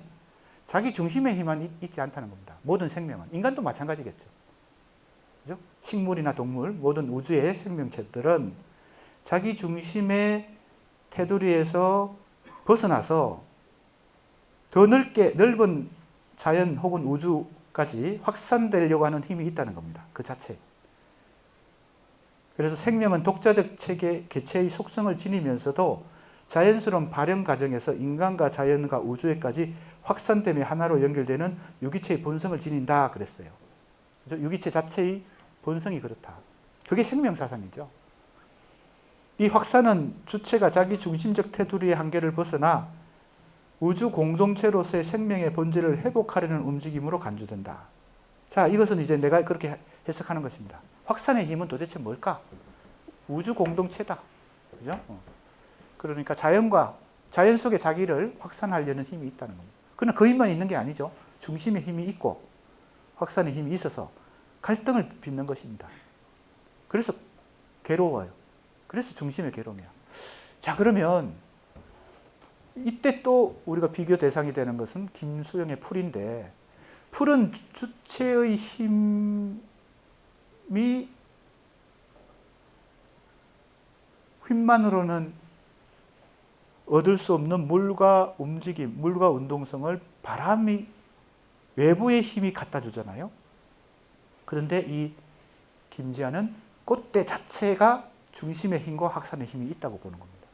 자기 중심의 힘만 있지 않다는 겁니다. 모든 생명은. 인간도 마찬가지겠죠. 그죠? 식물이나 동물, 모든 우주의 생명체들은 자기 중심의 테두리에서 벗어나서 더 넓은 자연 혹은 우주까지 확산되려고 하는 힘이 있다는 겁니다. 그 자체. 그래서 생명은 독자적 체계, 개체의 속성을 지니면서도 자연스러운 발현 과정에서 인간과 자연과 우주에까지 확산되며 하나로 연결되는 유기체의 본성을 지닌다 그랬어요. 그렇죠? 유기체 자체의 본성이 그렇다. 그게 생명사상이죠. 이 확산은 주체가 자기 중심적 테두리의 한계를 벗어나 우주 공동체로서의 생명의 본질을 회복하려는 움직임으로 간주된다. 자, 이것은 이제 내가 그렇게 해석하는 것입니다. 확산의 힘은 도대체 뭘까? 우주 공동체다. 그죠? 그러니까 자연 속에 자기를 확산하려는 힘이 있다는 겁니다. 그러나 그 힘만 있는 게 아니죠. 중심의 힘이 있고 확산의 힘이 있어서 갈등을 빚는 것입니다. 그래서 괴로워요. 그래서 중심의 괴로움이야. 자, 그러면 이때 또 우리가 비교 대상이 되는 것은 김수영의 풀인데, 풀은 주체의 힘만으로는 얻을 수 없는 물과 움직임, 물과 운동성을 바람이 외부의 힘이 갖다 주잖아요. 그런데 이 김지아는 꽃대 자체가 중심의 힘과 확산의 힘이 있다고 보는 겁니다.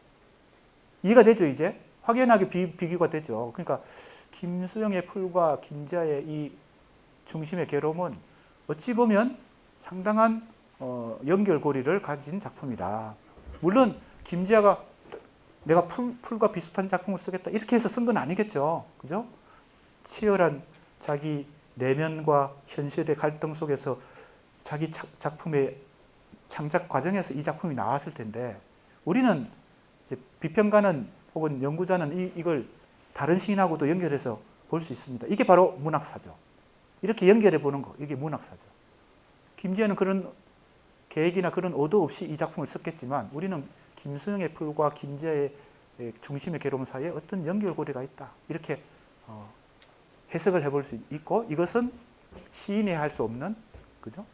이해가 되죠, 이제? 확연하게 비교가 되죠. 그러니까 김수영의 풀과 김지아의 이 중심의 괴로움은 어찌 보면 상당한 연결고리를 가진 작품이다. 물론 김지아가 내가 풀과 비슷한 작품을 쓰겠다 이렇게 해서 쓴 건 아니겠죠. 그죠? 치열한 자기 내면과 현실의 갈등 속에서 자기 작품의 창작 과정에서 이 작품이 나왔을 텐데, 우리는 이제 비평가는 혹은 연구자는 이걸 다른 시인하고도 연결해서 볼 수 있습니다. 이게 바로 문학사죠. 이렇게 연결해 보는 거, 이게 문학사죠. 김지아는 그런 계획이나 그런 의도 없이 이 작품을 썼겠지만, 우리는 김수영의 풀과 김지아의 중심의 괴로움 사이에 어떤 연결고리가 있다, 이렇게 해석을 해볼 수 있고, 이것은 시인이 할 수 없는, 그죠?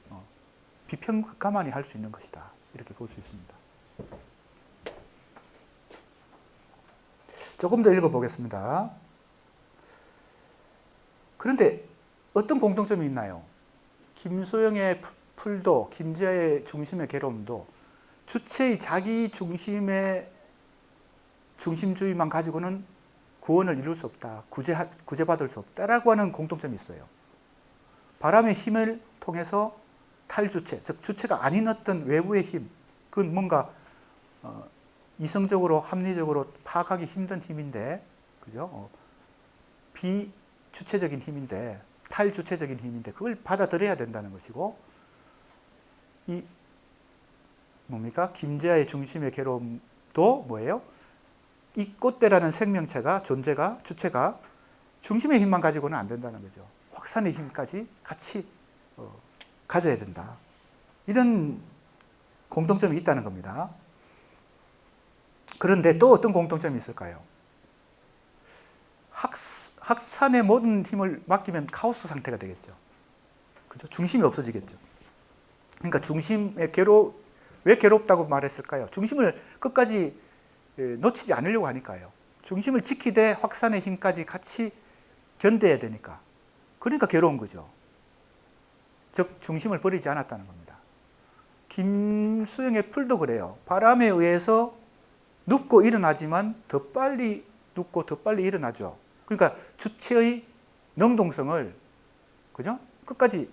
비평가만이 할 수 있는 것이다, 이렇게 볼 수 있습니다. 조금 더 읽어보겠습니다. 그런데 어떤 공통점이 있나요? 김소영의 풀도 김지아의 중심의 괴로움도 주체의 자기 중심의 중심주의만 가지고는 구원을 이룰 수 없다, 구제받을 수 없다라고 하는 공통점이 있어요. 바람의 힘을 통해서 탈주체, 즉 주체가 아닌 어떤 외부의 힘, 그건 뭔가 이성적으로 합리적으로 파악하기 힘든 힘인데, 그죠? 비주체적인 힘인데, 탈주체적인 힘인데 그걸 받아들여야 된다는 것이고, 이 뭡니까? 김지아의 중심의 괴로움도 뭐예요? 이 꽃대라는 생명체가, 존재가, 주체가 중심의 힘만 가지고는 안 된다는 거죠. 확산의 힘까지 같이 가져야 된다. 이런 공통점이 있다는 겁니다. 그런데 또 어떤 공통점이 있을까요? 확산의 모든 힘을 맡기면 카오스 상태가 되겠죠. 그죠? 중심이 없어지겠죠. 그러니까 중심의 왜 괴롭다고 말했을까요? 중심을 끝까지 놓치지 않으려고 하니까요. 중심을 지키되 확산의 힘까지 같이 견뎌야 되니까. 그러니까 괴로운 거죠. 즉 중심을 버리지 않았다는 겁니다. 김수영의 풀도 그래요. 바람에 의해서 눕고 일어나지만 더 빨리 눕고 더 빨리 일어나죠. 그러니까 주체의 능동성을, 그죠? 끝까지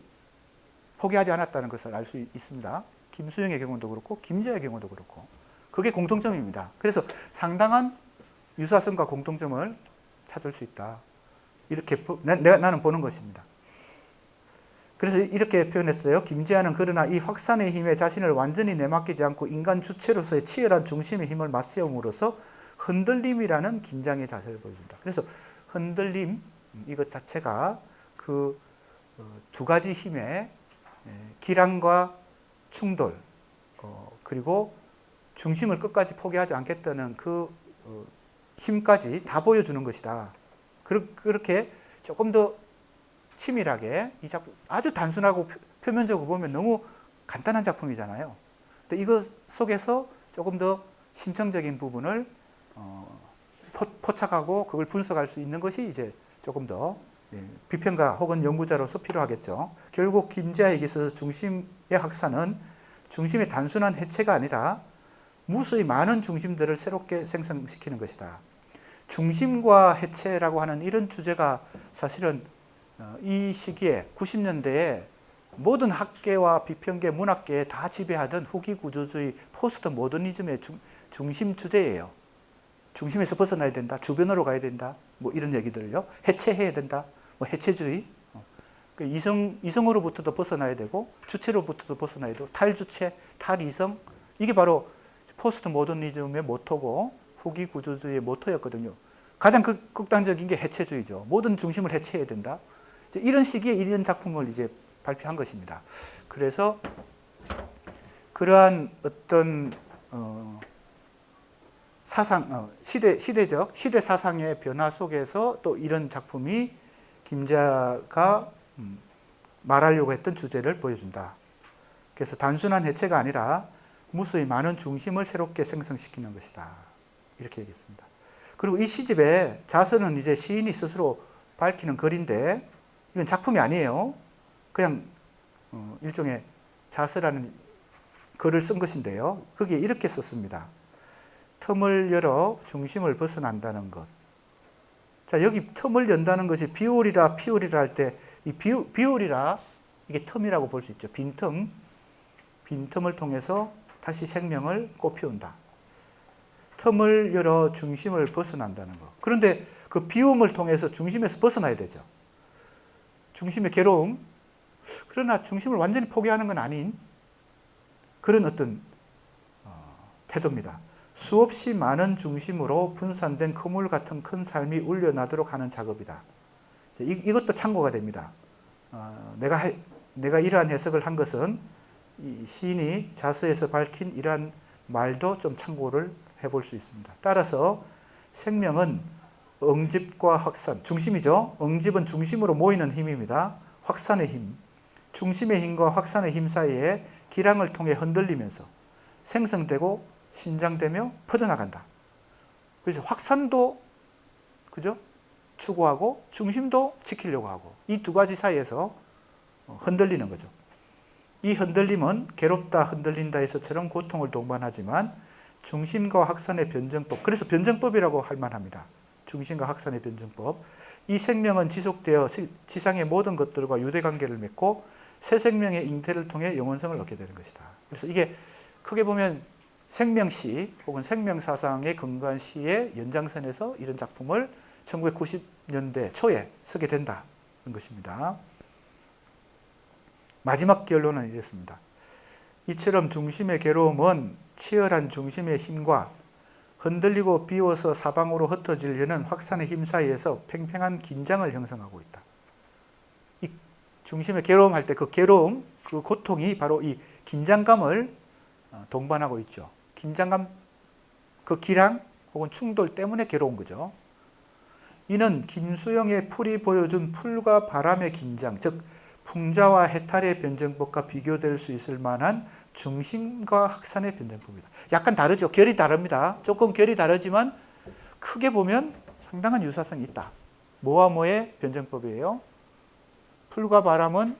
포기하지 않았다는 것을 알 수 있습니다. 김수영의 경우도 그렇고 김지아의 경우도 그렇고. 그게 공통점입니다. 그래서 상당한 유사성과 공통점을 찾을 수 있다, 이렇게 나는 보는 것입니다. 그래서 이렇게 표현했어요. 김지아는 그러나 이 확산의 힘에 자신을 완전히 내맡기지 않고 인간 주체로서의 치열한 중심의 힘을 맞세움으로써 흔들림이라는 긴장의 자세를 보여준다. 그래서 흔들림, 이것 자체가 그 두 가지 힘의 기량과 충돌, 그리고 중심을 끝까지 포기하지 않겠다는 그 힘까지 다 보여주는 것이다. 그렇게 조금 더 치밀하게 이 작품 아주 단순하고 표면적으로 보면 너무 간단한 작품이잖아요. 근데 이것 속에서 조금 더 심층적인 부분을 포착하고 그걸 분석할 수 있는 것이 이제 조금 더 비평가 혹은 연구자로서 필요하겠죠. 결국 김지아에게 있어서 중심의 확산은 중심의 단순한 해체가 아니라 무수히 많은 중심들을 새롭게 생성시키는 것이다. 중심과 해체라고 하는 이런 주제가 사실은 이 시기에 90년대에 모든 학계와 비평계, 문학계에 다 지배하던 후기 구조주의 포스트 모더니즘의 중심 주제예요. 중심에서 벗어나야 된다. 주변으로 가야 된다. 뭐 이런 얘기들요. 해체해야 된다. 뭐 해체주의. 이성으로부터도 벗어나야 되고 주체로부터도 벗어나야 되고 탈주체, 탈이성. 이게 바로 포스트 모더니즘의 모토고 후기 구조주의의 모토였거든요. 가장 극단적인 게 해체주의죠. 모든 중심을 해체해야 된다. 이런 시기에 이런 작품을 이제 발표한 것입니다. 그래서 그러한 어떤 시대 사상의 변화 속에서 또 이런 작품이 김자가 말하려고 했던 주제를 보여준다. 그래서 단순한 해체가 아니라 무수히 많은 중심을 새롭게 생성시키는 것이다. 이렇게 얘기했습니다. 그리고 이 시집에 자서는 이제 시인이 스스로 밝히는 글인데 이건 작품이 아니에요. 그냥 일종의 자서라는 글을 쓴 것인데요. 거기에 이렇게 썼습니다. 틈을 열어 중심을 벗어난다는 것. 자, 여기 틈을 연다는 것이 비오리라 피오리라 할 때 이 비오리라 이게 틈이라고 볼 수 있죠. 빈틈을 통해서 다시 생명을 꽃피운다. 틈을 열어 중심을 벗어난다는 것. 그런데 그 비움을 통해서 중심에서 벗어나야 되죠. 중심의 괴로움. 그러나 중심을 완전히 포기하는 건 아닌 그런 어떤 태도입니다. 수없이 많은 중심으로 분산된 그물 같은 큰 삶이 울려나도록 하는 작업이다. 이것도 참고가 됩니다. 내가 이러한 해석을 한 것은 이 시인이 자서에서 밝힌 이러한 말도 좀 참고를 해볼 수 있습니다. 따라서 생명은 응집과 확산, 중심이죠. 응집은 중심으로 모이는 힘입니다. 확산의 힘, 중심의 힘과 확산의 힘 사이에 기량을 통해 흔들리면서 생성되고 신장되며 퍼져나간다. 그래서 확산도 그죠? 추구하고 중심도 지키려고 하고 이 두 가지 사이에서 흔들리는 거죠. 이 흔들림은 괴롭다 흔들린다에서처럼 고통을 동반하지만 중심과 확산의 변정법, 그래서 변정법이라고 할 만합니다. 중심과 확산의 변정법. 이 생명은 지속되어 지상의 모든 것들과 유대관계를 맺고 새 생명의 잉태를 통해 영원성을 얻게 되는 것이다. 그래서 이게 크게 보면 생명시 혹은 생명사상의 근거한 시의 연장선에서 이런 작품을 1990년대 초에 쓰게 된다는 것입니다. 마지막 결론은 이랬습니다. 이처럼 중심의 괴로움은 치열한 중심의 힘과 흔들리고 비워서 사방으로 흩어지려는 확산의 힘 사이에서 팽팽한 긴장을 형성하고 있다. 이 중심의 괴로움 할 때 그 괴로움, 그 고통이 바로 이 긴장감을 동반하고 있죠. 긴장감, 그 기량 혹은 충돌 때문에 괴로운 거죠. 이는 김수영의 풀이 보여준 풀과 바람의 긴장, 즉 풍자와 해탈의 변정법과 비교될 수 있을 만한 중심과 확산의 변정법이다. 약간 다르죠. 결이 다릅니다. 조금 결이 다르지만 크게 보면 상당한 유사성이 있다. 뭐와 뭐의 변정법이에요? 풀과 바람은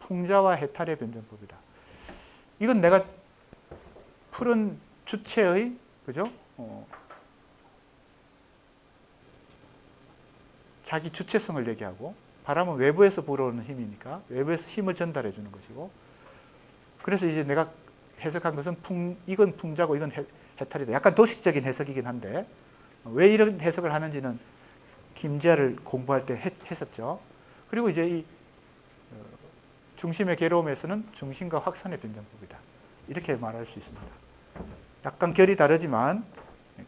풍자와 해탈의 변정법이다. 이건 내가 풀은 주체의 그죠? 자기 주체성을 얘기하고 바람은 외부에서 불어오는 힘이니까 외부에서 힘을 전달해 주는 것이고 그래서 이제 내가 해석한 것은 이건 풍자고 이건 해탈이다. 약간 도식적인 해석이긴 한데 왜 이런 해석을 하는지는 김지아를 공부할 때 했었죠. 그리고 이제 이 중심의 괴로움에서는 중심과 확산의 변정법이다. 이렇게 말할 수 있습니다. 약간 결이 다르지만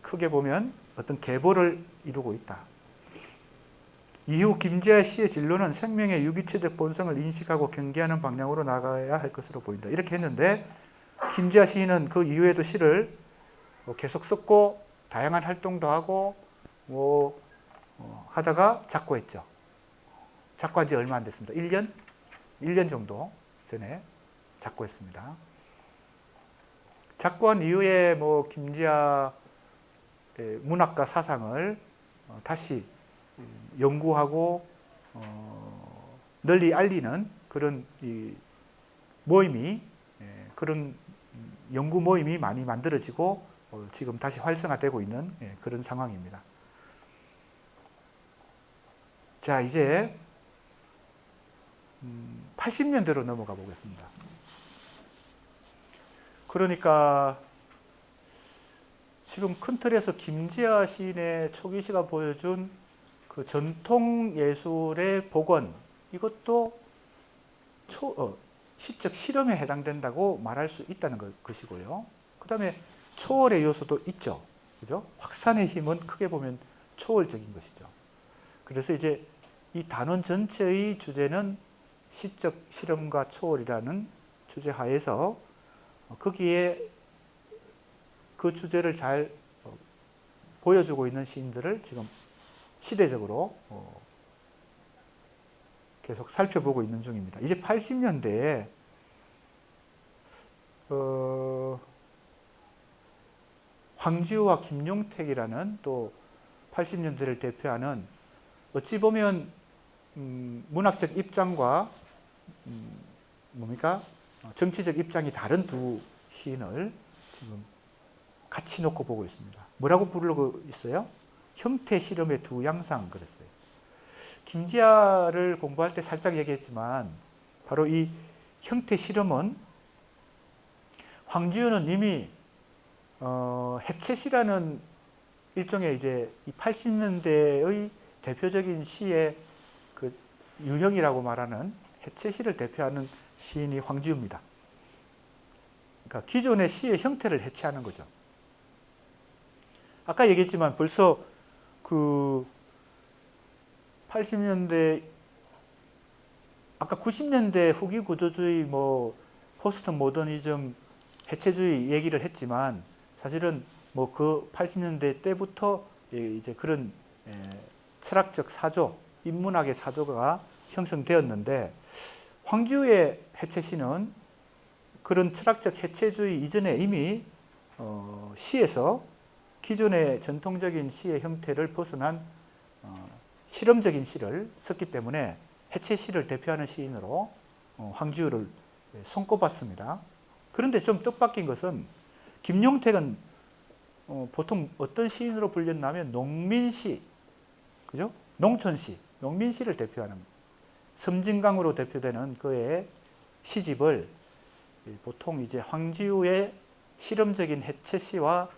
크게 보면 어떤 계보를 이루고 있다. 이후 김지아 시의 진로는 생명의 유기체적 본성을 인식하고 경계하는 방향으로 나가야 할 것으로 보인다. 이렇게 했는데 김지아 시인은 그 이후에도 시를 계속 썼고 다양한 활동도 하고 뭐 하다가 작고했죠. 작고한 지 얼마 안 됐습니다. 1년 정도 전에 작고했습니다. 작고한 이후에 뭐 김지아의 문학과 사상을 다시 연구하고 널리 알리는 그런 모임이, 그런 연구 모임이 많이 만들어지고 지금 다시 활성화되고 있는 그런 상황입니다. 자, 이제 80년대로 넘어가 보겠습니다. 그러니까 지금 큰 틀에서 김지아 시인의 초기시가 보여준 그 전통 예술의 복원, 이것도 시적 실험에 해당된다고 말할 수 있다는 것이고요. 그 다음에 초월의 요소도 있죠. 그죠? 확산의 힘은 크게 보면 초월적인 것이죠. 그래서 이제 이 단원 전체의 주제는 시적 실험과 초월이라는 주제 하에서 거기에 그 주제를 잘 보여주고 있는 시인들을 지금 시대적으로 계속 살펴보고 있는 중입니다. 이제 80년대에 황지우와 김용택이라는 또 80년대를 대표하는 어찌 보면 문학적 입장과 뭡니까? 정치적 입장이 다른 두 시인을 지금 같이 놓고 보고 있습니다. 뭐라고 부르고 있어요? 형태 실험의 두 양상 그랬어요. 김지아를 공부할 때 살짝 얘기했지만 바로 이 형태 실험은 황지우는 이미 해체시라는 일종의 이제 이 80년대의 대표적인 시의 그 유형이라고 말하는 해체시를 대표하는 시인이 황지우입니다. 그러니까 기존의 시의 형태를 해체하는 거죠. 아까 얘기했지만 벌써 그 80년대, 아까 90년대 후기 구조주의, 뭐 포스트 모더니즘, 해체주의 얘기를 했지만 사실은 뭐 그 80년대 때부터 이제 그런 철학적 사조, 인문학의 사조가 형성되었는데 황지우의 해체시는 그런 철학적 해체주의 이전에 이미 시에서 기존의 전통적인 시의 형태를 벗어난 실험적인 시를 썼기 때문에 해체시를 대표하는 시인으로 황지우를 손꼽았습니다. 그런데 좀 뜻밖인 것은 김용택은 보통 어떤 시인으로 불렸냐면 농민시, 그죠? 농촌시, 농민시를 대표하는 섬진강으로 대표되는 그의 시집을 보통 이제 황지우의 실험적인 해체시와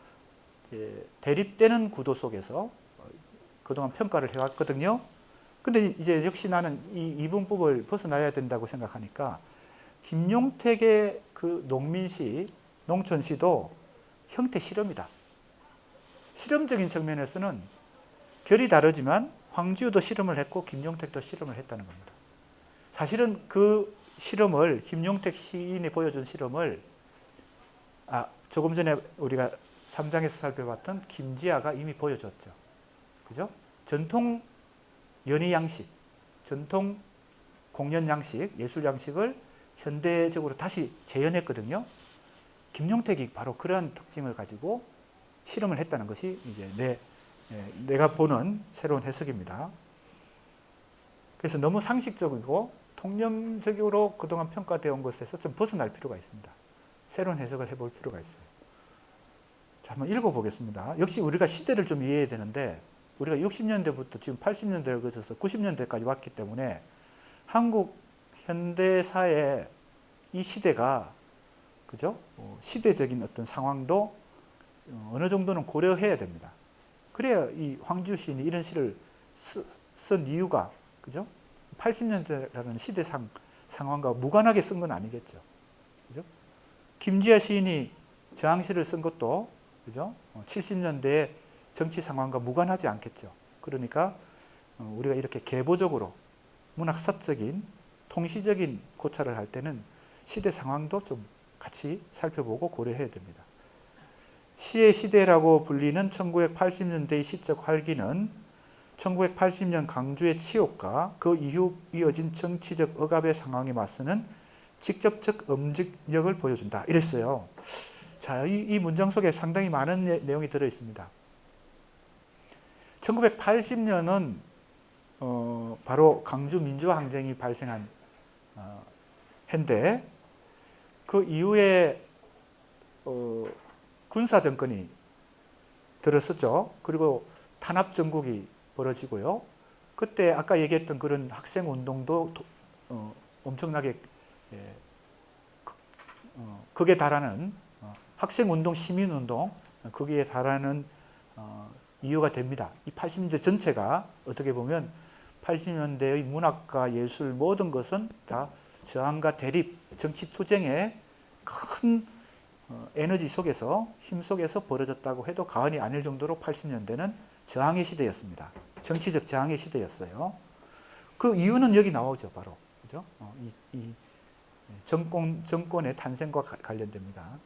대립되는 구도 속에서 그동안 평가를 해왔거든요. 근데 이제 역시 나는 이 이분법을 벗어나야 된다고 생각하니까 김용택의 그 농민시, 농촌시도 형태 실험이다. 실험적인 측면에서는 결이 다르지만 황지우도 실험을 했고 김용택도 실험을 했다는 겁니다. 사실은 그 실험을, 김용택 시인이 보여준 실험을 조금 전에 우리가 3장에서 살펴봤던 김지아가 이미 보여줬죠. 그죠? 전통 연희 양식, 전통 공연 양식, 예술 양식을 현대적으로 다시 재현했거든요. 김용택이 바로 그러한 특징을 가지고 실험을 했다는 것이 이제 내가 보는 새로운 해석입니다. 그래서 너무 상식적이고 통념적으로 그동안 평가되어 온 것에서 좀 벗어날 필요가 있습니다. 새로운 해석을 해볼 필요가 있어요. 자, 한번 읽어보겠습니다. 역시 우리가 시대를 좀 이해해야 되는데 우리가 60년대부터 지금 80년대를 거쳐서 90년대까지 왔기 때문에 한국 현대사의 이 시대가, 그죠? 시대적인 어떤 상황도 어느 정도는 고려해야 됩니다. 그래야 이 황지우 시인이 이런 시를 쓴 이유가, 그죠? 80년대라는 시대 상황과 무관하게 쓴 건 아니겠죠. 그죠? 김지아 시인이 저항시를 쓴 것도, 그죠? 70년대의 정치 상황과 무관하지 않겠죠. 그러니까 우리가 이렇게 계보적으로 문학사적인 통시적인 고찰을 할 때는 시대 상황도 좀 같이 살펴보고 고려해야 됩니다. 시의 시대라고 불리는 1980년대의 시적 활기는 1980년 강주의 치욕과 그 이후 이어진 정치적 억압의 상황에 맞서는 직접적 움직력을 보여준다. 이랬어요. 자, 이 문장 속에 상당히 많은 내용이 들어 있습니다. 1980년은 바로 강주 민주화 항쟁이 발생한 해인데 그 이후에 군사 정권이 들었었죠. 그리고 탄압 정국이 벌어지고요. 그때 아까 얘기했던 그런 학생 운동도 엄청나게 극에 달하는 학생 운동, 시민 운동 거기에 달하는 이유가 됩니다. 이 80년대 전체가 어떻게 보면 80년대의 문학과 예술 모든 것은 다 저항과 대립, 정치 투쟁의 큰 에너지 속에서 힘 속에서 벌어졌다고 해도 과언이 아닐 정도로 80년대는 저항의 시대였습니다. 정치적 저항의 시대였어요. 그 이유는 여기 나오죠, 바로. 그죠? 이 정권의 탄생과 관련됩니다.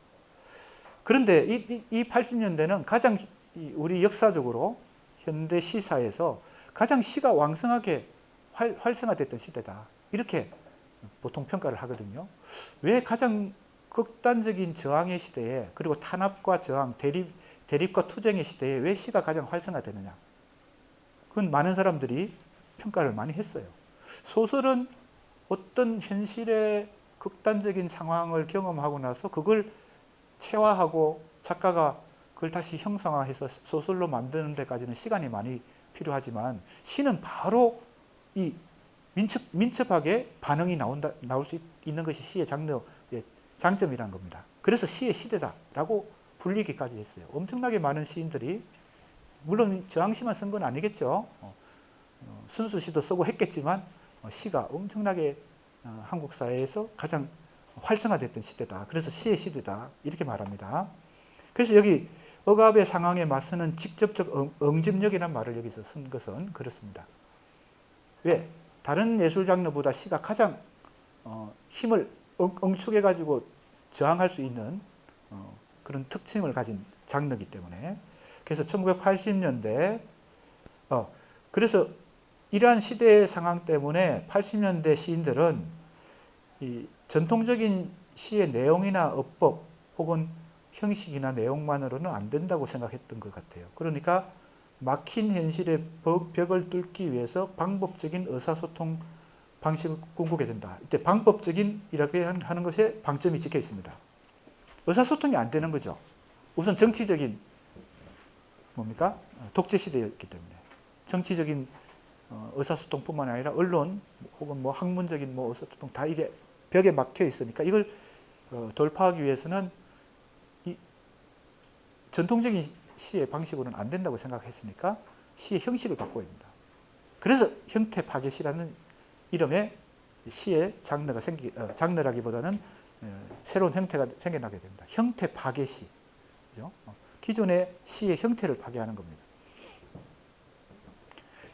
그런데 이 80년대는 가장 우리 역사적으로 현대 시사에서 가장 시가 왕성하게 활성화됐던 시대다. 이렇게 보통 평가를 하거든요. 왜 가장 극단적인 저항의 시대에 그리고 탄압과 저항, 대립과 투쟁의 시대에 왜 시가 가장 활성화되느냐. 그건 많은 사람들이 평가를 많이 했어요. 소설은 어떤 현실의 극단적인 상황을 경험하고 나서 그걸 체화하고 작가가 그걸 다시 형상화해서 소설로 만드는 데까지는 시간이 많이 필요하지만 시는 바로 이 민첩하게 반응이 나올 수 있는 것이 시의 장점이라는 겁니다. 그래서 시의 시대다라고 불리기까지 했어요. 엄청나게 많은 시인들이 물론 저항시만 쓴 건 아니겠죠. 순수시도 쓰고 했겠지만 시가 엄청나게 한국 사회에서 가장 활성화됐던 시대다. 그래서 시의 시대다. 이렇게 말합니다. 그래서 여기 억압의 상황에 맞서는 직접적 응집력이라는 말을 여기서 쓴 것은 그렇습니다. 왜? 다른 예술 장르보다 시가 가장 힘을 응축해가지고 저항할 수 있는 그런 특징을 가진 장르이기 때문에 그래서 1980년대 그래서 이러한 시대의 상황 때문에 80년대 시인들은 이 전통적인 시의 내용이나 어법 혹은 형식이나 내용만으로는 안 된다고 생각했던 것 같아요. 그러니까 막힌 현실의 벽을 뚫기 위해서 방법적인 의사소통 방식을 꿈꾸게 된다. 이때 방법적인이라고 하는 것에 방점이 찍혀 있습니다. 의사소통이 안 되는 거죠. 우선 정치적인 뭡니까? 독재 시대였기 때문에 정치적인 의사소통뿐만 아니라 언론 혹은 뭐 학문적인 뭐 의사소통 다 이게 벽에 막혀 있으니까 이걸 돌파하기 위해서는 이 전통적인 시의 방식으로는 안 된다고 생각했으니까 시의 형식을 바꿔야 된다. 그래서 형태 파괴시라는 이름의 시의 장르가 장르라기보다는 새로운 형태가 생겨나게 됩니다. 형태 파괴시. 그죠? 기존의 시의 형태를 파괴하는 겁니다.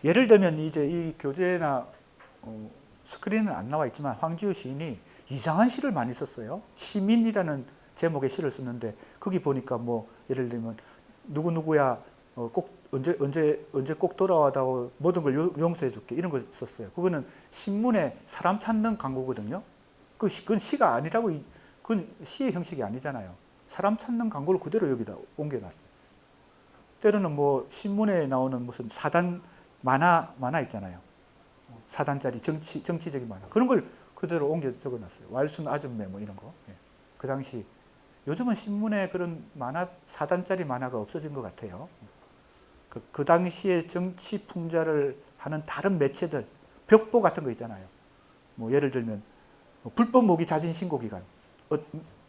예를 들면 이제 이 교재나 스크린은 안 나와 있지만 황지우 시인이 이상한 시를 많이 썼어요. 시민이라는 제목의 시를 썼는데 거기 보니까 뭐 예를 들면 누구누구야 꼭 언제 꼭 돌아와다오 모든 걸 용서해 줄게 이런 걸 썼어요. 그거는 신문에 사람 찾는 광고거든요. 그건 시가 아니라고 그건 시의 형식이 아니잖아요. 사람 찾는 광고를 그대로 여기다 옮겨놨어요. 때로는 뭐 신문에 나오는 무슨 사단 만화 있잖아요. 4단짜리 정치적인 만화 그런 걸 그대로 옮겨 적어놨어요. 왈순 아줌매 뭐 이런 거. 그 당시 요즘은 신문에 그런 만화 4단짜리 만화가 없어진 것 같아요. 그 당시에 정치 풍자를 하는 다른 매체들 벽보 같은 거 있잖아요. 뭐 예를 들면 불법 무기 자진 신고 기간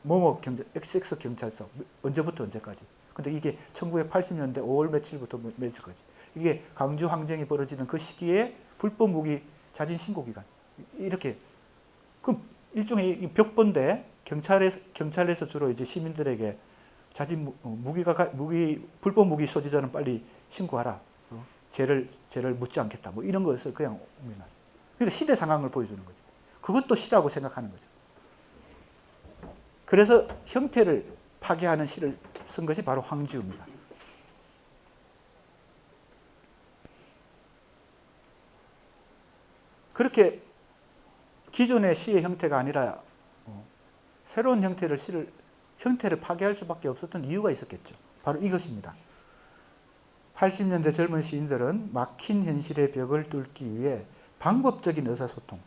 뭐뭐 XX 경찰서 언제부터 언제까지. 근데 이게 1980년대 5월 며칠부터 며칠까지. 이게 강주 항쟁이 벌어지는 그 시기에 불법 무기 자진 신고 기간 이렇게 그럼 일종의 벽보인데 경찰에서 주로 이제 시민들에게 자진 불법 무기 소지자는 빨리 신고하라. 죄를 묻지 않겠다. 뭐 이런 것을 그냥 옮겨놨어요. 그러니까 시대 상황을 보여주는 거죠. 그것도 시라고 생각하는 거죠. 그래서 형태를 파괴하는 시를 쓴 것이 바로 황지우입니다. 그렇게 기존의 시의 형태가 아니라 새로운 형태를 파괴할 수밖에 없었던 이유가 있었겠죠. 바로 이것입니다. 80년대 젊은 시인들은 막힌 현실의 벽을 뚫기 위해 방법적인 의사소통,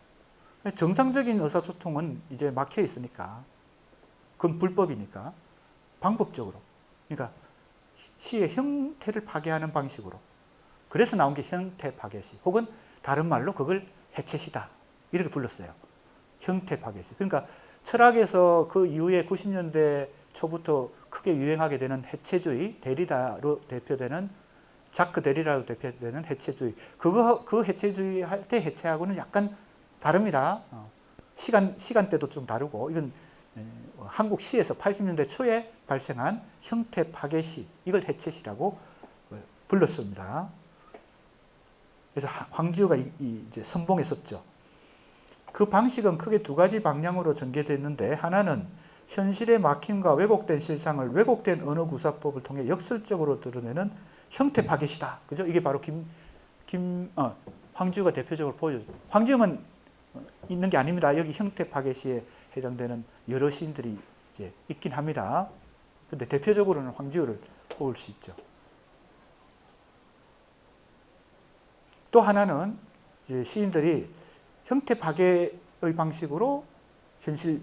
정상적인 의사소통은 이제 막혀 있으니까, 그건 불법이니까 방법적으로, 그러니까 시의 형태를 파괴하는 방식으로, 그래서 나온 게 형태 파괴시, 혹은 다른 말로 그걸 해체시다 이렇게 불렀어요. 형태 파괴시. 그러니까 철학에서 그 이후에 90년대 초부터 크게 유행하게 되는 해체주의, 데리다로 대표되는 자크 데리다로 대표되는 해체주의. 그 해체주의 할 때 해체하고는 약간 다릅니다. 시간대도 좀 다르고, 이건 한국 시에서 80년대 초에 발생한 형태 파괴시, 이걸 해체시라고 불렀습니다. 그래서 황지우가 이제 선봉했었죠. 그 방식은 크게 두 가지 방향으로 전개됐는데, 하나는 현실의 막힘과 왜곡된 실상을 왜곡된 언어 구사법을 통해 역설적으로 드러내는 형태 파괴시다. 그죠? 이게 바로 황지우가 대표적으로 보여줬죠. 황지우만 있는 게 아닙니다. 여기 형태 파괴시에 해당되는 여러 시인들이 이제 있긴 합니다. 근데 대표적으로는 황지우를 뽑을 수 있죠. 또 하나는 이제 시인들이 형태 파괴의 방식으로 현실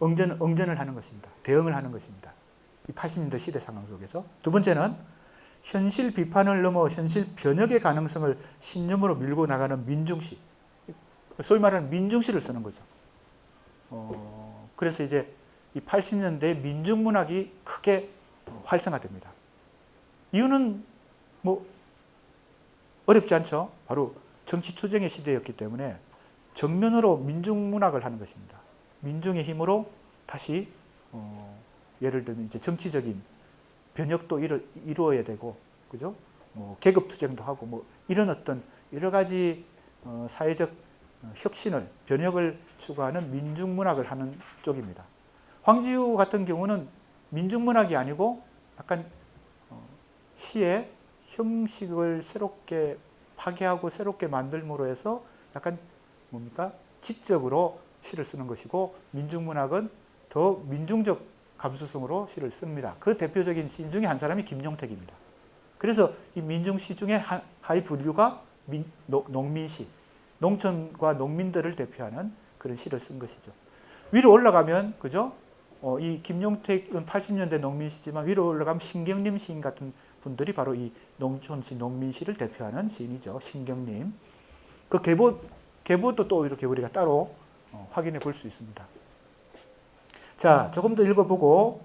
응전을 하는 것입니다. 대응을 하는 것입니다. 이 80년대 시대 상황 속에서. 두 번째는 현실 비판을 넘어 현실 변혁의 가능성을 신념으로 밀고 나가는 민중시, 소위 말하는 민중시를 쓰는 거죠. 그래서 이제 이 80년대 민중문학이 크게 활성화됩니다. 이유는 뭐 어렵지 않죠. 바로 정치투쟁의 시대였기 때문에 정면으로 민중문학을 하는 것입니다. 민중의 힘으로 다시 예를 들면 이제 정치적인 변혁도 이루어야 되고, 그죠? 계급투쟁도 하고, 뭐 이런 어떤 여러 가지 사회적 혁신을, 변혁을 추구하는 민중문학을 하는 쪽입니다. 황지우 같은 경우는 민중문학이 아니고 약간 시의 형식을 새롭게 파괴하고 새롭게 만들므로 해서 약간 뭡니까? 지적으로 시를 쓰는 것이고, 민중문학은 더 민중적 감수성으로 시를 씁니다. 그 대표적인 시인 중에 한 사람이 김용택입니다. 그래서 이 민중시 중에 하위 분류가 농민시, 농촌과 농민들을 대표하는 그런 시를 쓴 것이죠. 위로 올라가면, 그죠? 이 김용택은 80년대 농민시지만 위로 올라가면 신경림 시인 같은 분들이 바로 이 농촌시, 농민시를 대표하는 시인이죠. 신경림. 그 계보도 또 이렇게 우리가 따로 확인해 볼 수 있습니다. 자, 조금 더 읽어보고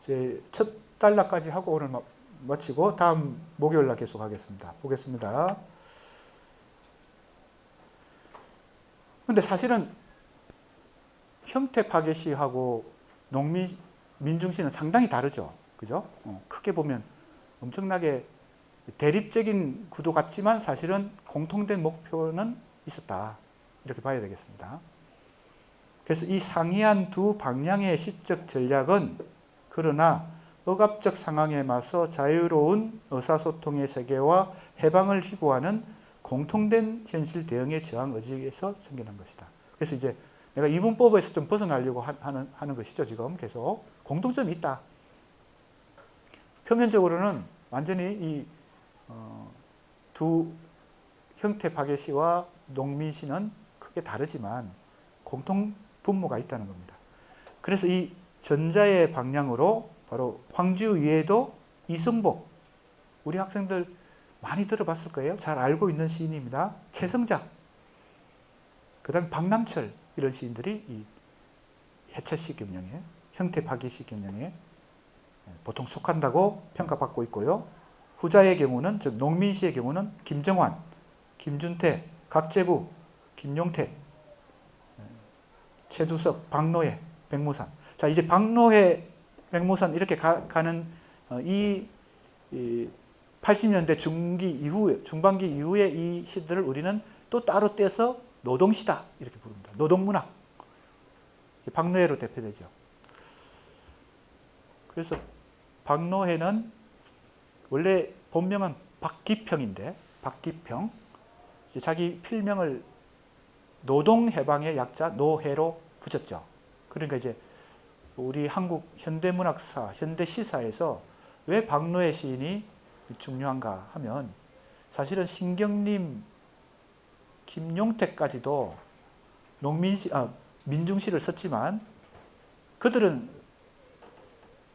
이제 첫 단락까지 하고 오늘 마치고 다음 목요일 날 계속 하겠습니다. 보겠습니다. 근데 사실은 형태 파괴시하고 민중시는 상당히 다르죠. 그죠? 크게 보면 엄청나게 대립적인 구도 같지만 사실은 공통된 목표는 있었다. 이렇게 봐야 되겠습니다. 그래서 이 상이한 두 방향의 시적 전략은 그러나 억압적 상황에 맞서 자유로운 의사소통의 세계와 해방을 희구하는 공통된 현실 대응의 저항 의지에서 생겨난 것이다. 그래서 이제 내가 이분법에서 좀 벗어나려고 하는 것이죠. 지금 계속 공통점이 있다. 표면적으로는 완전히 이 두 형태 파괴시와 농민시는 크게 다르지만 공통 분모가 있다는 겁니다. 그래서 이 전자의 방향으로 바로 황지우 외에도 이승복, 우리 학생들 많이 들어봤을 거예요. 잘 알고 있는 시인입니다. 최성작, 그 다음 박남철, 이런 시인들이 이 해체시 경영에, 형태 파괴시 경영에 보통 속한다고 평가받고 있고요. 후자의 경우는, 즉 농민시의 경우는 김정환, 김준태, 각재구, 김용택, 최두석, 박노해, 백무산. 자, 이제 박노해, 백무산 이렇게 가는 이 80년대 중반기 이후에 이 시들을 우리는 또 따로 떼서 노동시다 이렇게 부릅니다. 노동문학. 박노해로 대표되죠. 그래서 박노해는 원래 본명은 박기평인데 박기평 이제 자기 필명을 노동해방의 약자 노해로 붙였죠. 그러니까 이제 우리 한국 현대문학사, 현대시사에서 왜 박노해 시인이 중요한가 하면 사실은 신경림, 김용택까지도 민중시를 썼지만 그들은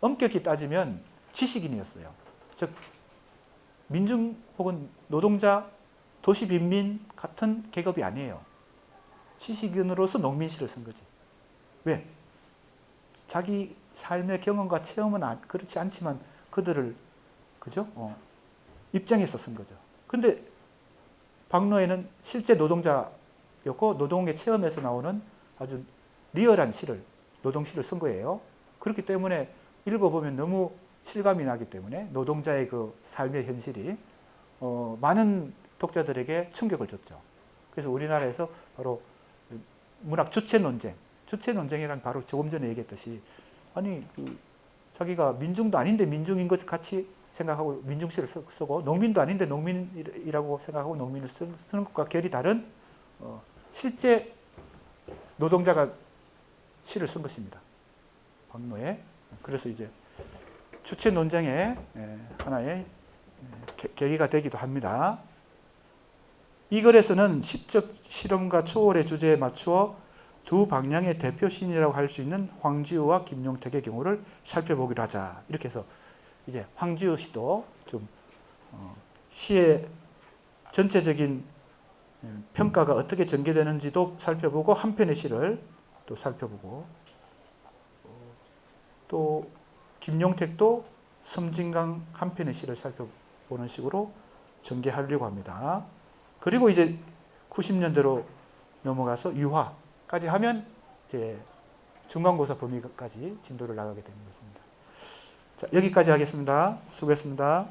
엄격히 따지면 지식인이었어요. 즉 민중 혹은 노동자, 도시빈민 같은 계급이 아니에요. 지식인으로서 농민시를 쓴 거지. 왜? 자기 삶의 경험과 체험은 그렇지 않지만 그들을 그죠? 입장에서 쓴 거죠. 근데 박노해는 실제 노동자였고 노동의 체험에서 나오는 아주 리얼한 시를 노동시를 쓴 거예요. 그렇기 때문에 읽어보면 너무 실감이 나기 때문에 노동자의 그 삶의 현실이 많은 독자들에게 충격을 줬죠. 그래서 우리나라에서 바로 문학 주체 논쟁이란 바로 조금 전에 얘기했듯이 아니 자기가 민중도 아닌데 민중인 것 같이 생각하고 민중시를 쓰고 농민도 아닌데 농민이라고 생각하고 농민을 쓰는 것과 결이 다른 실제 노동자가 시를 쓴 것입니다. 박노해. 그래서 이제 주체 논쟁의 하나의 계기가 되기도 합니다. 이 글에서는 시적 실험과 초월의 주제에 맞추어 두 방향의 대표 시인이라고 할 수 있는 황지우와 김용택의 경우를 살펴보기로 하자. 이렇게 해서 이제 황지우 씨도 좀 시의 전체적인 평가가 어떻게 전개되는지도 살펴보고 한 편의 시를 또 살펴보고 또 김용택도 섬진강 한 편의 시를 살펴보는 식으로 전개하려고 합니다. 그리고 이제 90년대로 넘어가서 유화까지 하면 이제 중간고사 범위까지 진도를 나가게 되는 것입니다. 자, 여기까지 하겠습니다. 수고했습니다.